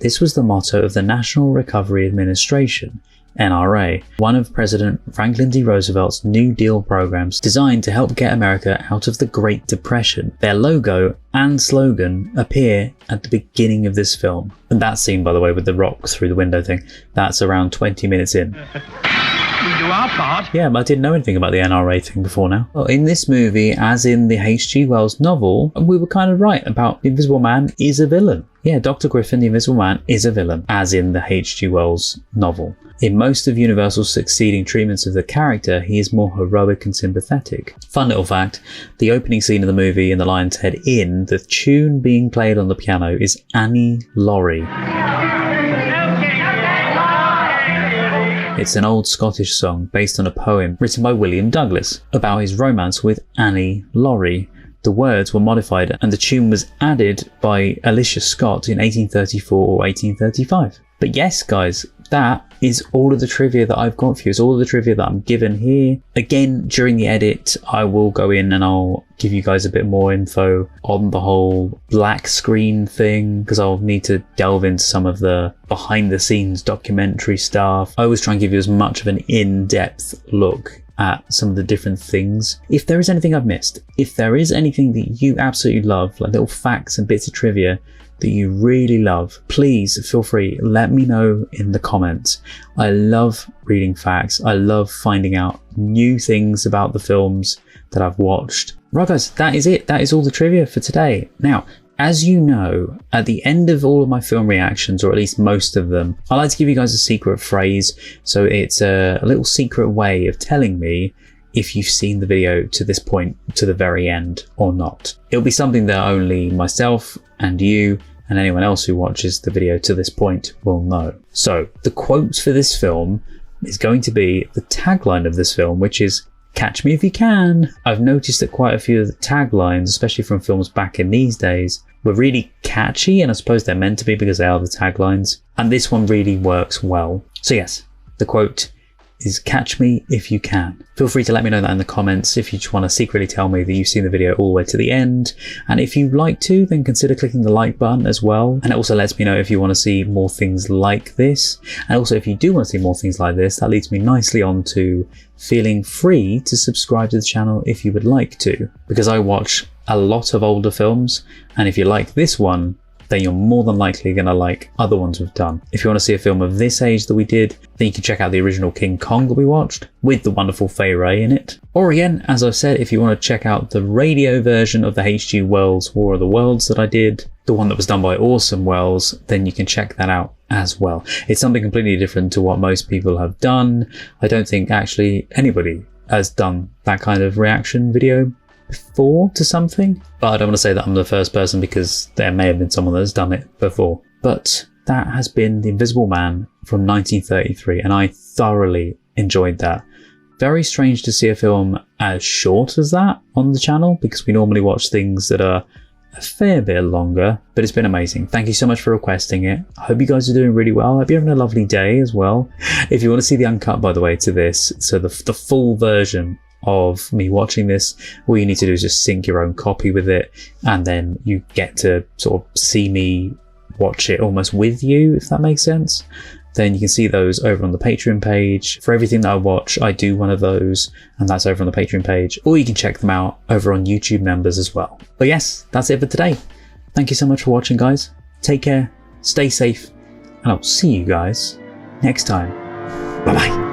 This was the motto of the National Recovery Administration, NRA, one of President Franklin D. Roosevelt's New Deal programs designed to help get America out of the Great Depression. Their logo and slogan appear at the beginning of this film. And that scene, by the way, with the rock through the window thing, that's around 20 minutes in. We do our part. Yeah, but I didn't know anything about the NRA thing before now. Well, in this movie, as in the H.G. Wells novel, we were kind of right about the Invisible Man is a villain. Yeah, Dr. Griffin, the Invisible Man, is a villain, as in the H.G. Wells novel. In most of Universal's succeeding treatments of the character, he is more heroic and sympathetic. Fun little fact, the opening scene of the movie in The Lion's Head Inn, the tune being played on the piano is Annie Laurie. It's an old Scottish song based on a poem written by William Douglas about his romance with Annie Laurie. The words were modified and the tune was added by Alicia Scott in 1834 or 1835. But yes, guys, that is all of the trivia that I've got for you. It's all of the trivia that I'm given here. Again, during the edit, I will go in and I'll give you guys a bit more info on the whole black screen thing, because I'll need to delve into some of the behind the scenes documentary stuff. I always try and give you as much of an in-depth look at some of the different things. If there is anything I've missed, if there is anything that you absolutely love, like little facts and bits of trivia that you really love, please feel free, let me know in the comments. I love reading facts. I love finding out new things about the films that I've watched. Right guys, that is it. That is all the trivia for today. Now, As you know, at the end of all of my film reactions, or at least most of them, I like to give you guys a secret phrase. So it's a little secret way of telling me if you've seen the video to this point, to the very end, or not. It'll be something that only myself and you and anyone else who watches the video to this point will know. So the quote for this film is going to be the tagline of this film, which is "Catch me if you can." I've noticed that quite a few of the taglines, especially from films back in these days, were really catchy, and I suppose they're meant to be because they are the taglines. And this one really works well. So yes, the quote is "Catch me if you can." Feel free to let me know that in the comments if you just want to secretly tell me that you've seen the video all the way to the end. And if you'd like to, then consider clicking the like button as well. And it also lets me know if you want to see more things like this. And also if you do want to see more things like this, that leads me nicely on to feeling free to subscribe to the channel if you would like to. Because I watch a lot of older films, and if you like this one, then you're more than likely going to like other ones we've done. If you want to see a film of this age that we did, then you can check out the original King Kong that we watched, with the wonderful Fay Wray in it. Or again, as I've said, if you want to check out the radio version of the H.G. Wells War of the Worlds that I did, the one that was done by Orson Welles, then you can check that out as well. It's something completely different to what most people have done. I don't think actually anybody has done that kind of reaction video before to something, but I don't want to say that I'm the first person because there may have been someone that has done it before. But that has been The Invisible Man from 1933, and I thoroughly enjoyed that. Very strange to see a film as short as that on the channel, because we normally watch things that are a fair bit longer, but it's been amazing. Thank you so much for requesting it. I hope you guys are doing really well. I hope you're having a lovely day as well. If you want to see the uncut, by the way, to this, so the full version of me watching this, all you need to do is just sync your own copy with it, and then you get to sort of see me watch it almost with you, if that makes sense. Then you can see those over on the Patreon page. For everything that I watch, I do one of those, and that's over on the Patreon page, or you can check them out over on YouTube members as well. But yes, that's it for today. Thank you so much for watching, guys. Take care, stay safe, and I'll see you guys next time. Bye bye.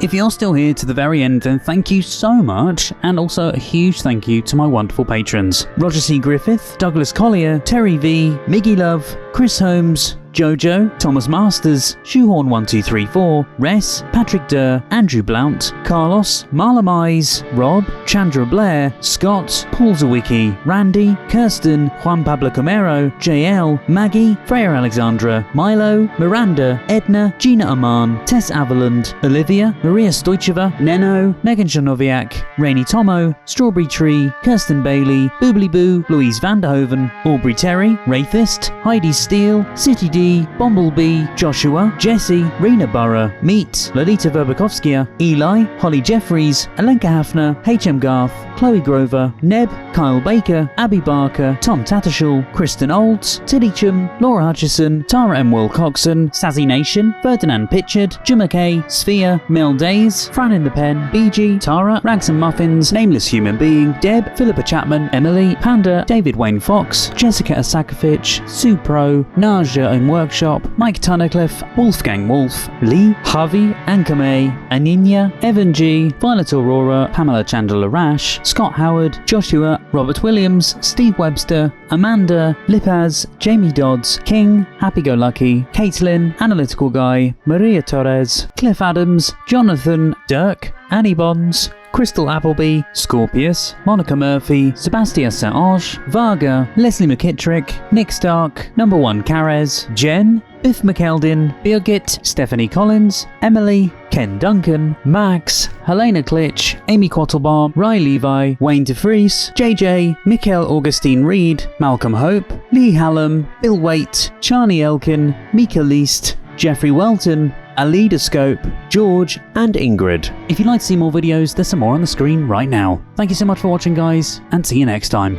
If you're still here to the very end, then thank you so much, and also a huge thank you to my wonderful patrons: Roger C. Griffith, Douglas Collier, Terry V, Miggy Love, Chris Holmes, Jojo, Thomas Masters, Shoehorn1234, Res, Patrick Durr, Andrew Blount, Carlos, Marla Mize, Rob, Chandra Blair, Scott, Paul Zawicki, Randy, Kirsten, Juan Pablo Camero, JL, Maggie, Freya Alexandra, Milo, Miranda, Edna, Gina Aman, Tess Avaland, Olivia, Maria Stoicheva, Neno, Megan Janoviak, Rainy Tomo, Strawberry Tree, Kirsten Bailey, Boobly Boo, Louise Vanderhoven, Aubrey Terry, Wraithist, Heidi Steele, City D, Bumblebee, Joshua, Jesse, Rena Burrow, Meet, Lolita Verbakovskia, Eli, Holly Jeffries, Alenka Hafner, HM Garth, Chloe Grover, Neb, Kyle Baker, Abby Barker, Tom Tattershall, Kristen Olds, Tilly Chum, Laura Hutchison, Tara M. Wilcoxon, Sazzy Nation, Ferdinand Pitchard, Jim K, Sphere, Mel Days, Fran in the Pen, BG, Tara, Rags and Muffins, Nameless Human Being, Deb, Philippa Chapman, Emily, Panda, David Wayne Fox, Jessica Asakovich, Sue Pro, Naja and Workshop, Mike Tunnicliffe, Wolfgang Wolf, Lee, Harvey, Ankame, Aninia, Evan G, Violet Aurora, Pamela Chandler Rash, Scott Howard, Joshua, Robert Williams, Steve Webster, Amanda, Lipaz, Jamie Dodds, King, Happy Go Lucky, Caitlin, Analytical Guy, Maria Torres, Cliff Adams, Jonathan, Dirk, Annie Bonds, Crystal Appleby, Scorpius, Monica Murphy, Sebastian St-Ange, Varga, Leslie McKittrick, Nick Stark, Number 1 Carez, Jen, Biff McKeldin, Birgit, Stephanie Collins, Emily, Ken Duncan, Max, Helena Klitsch, Amy Quattlebaum, Ry Levi, Wayne DeFries, JJ, Mikhail Augustine Reed, Malcolm Hope, Lee Hallam, Bill Waite, Charlie Elkin, Mika Least, Jeffrey Welton, Alida Scope, George, and Ingrid. If you'd like to see more videos, there's some more on the screen right now. Thank you so much for watching, guys, and see you next time.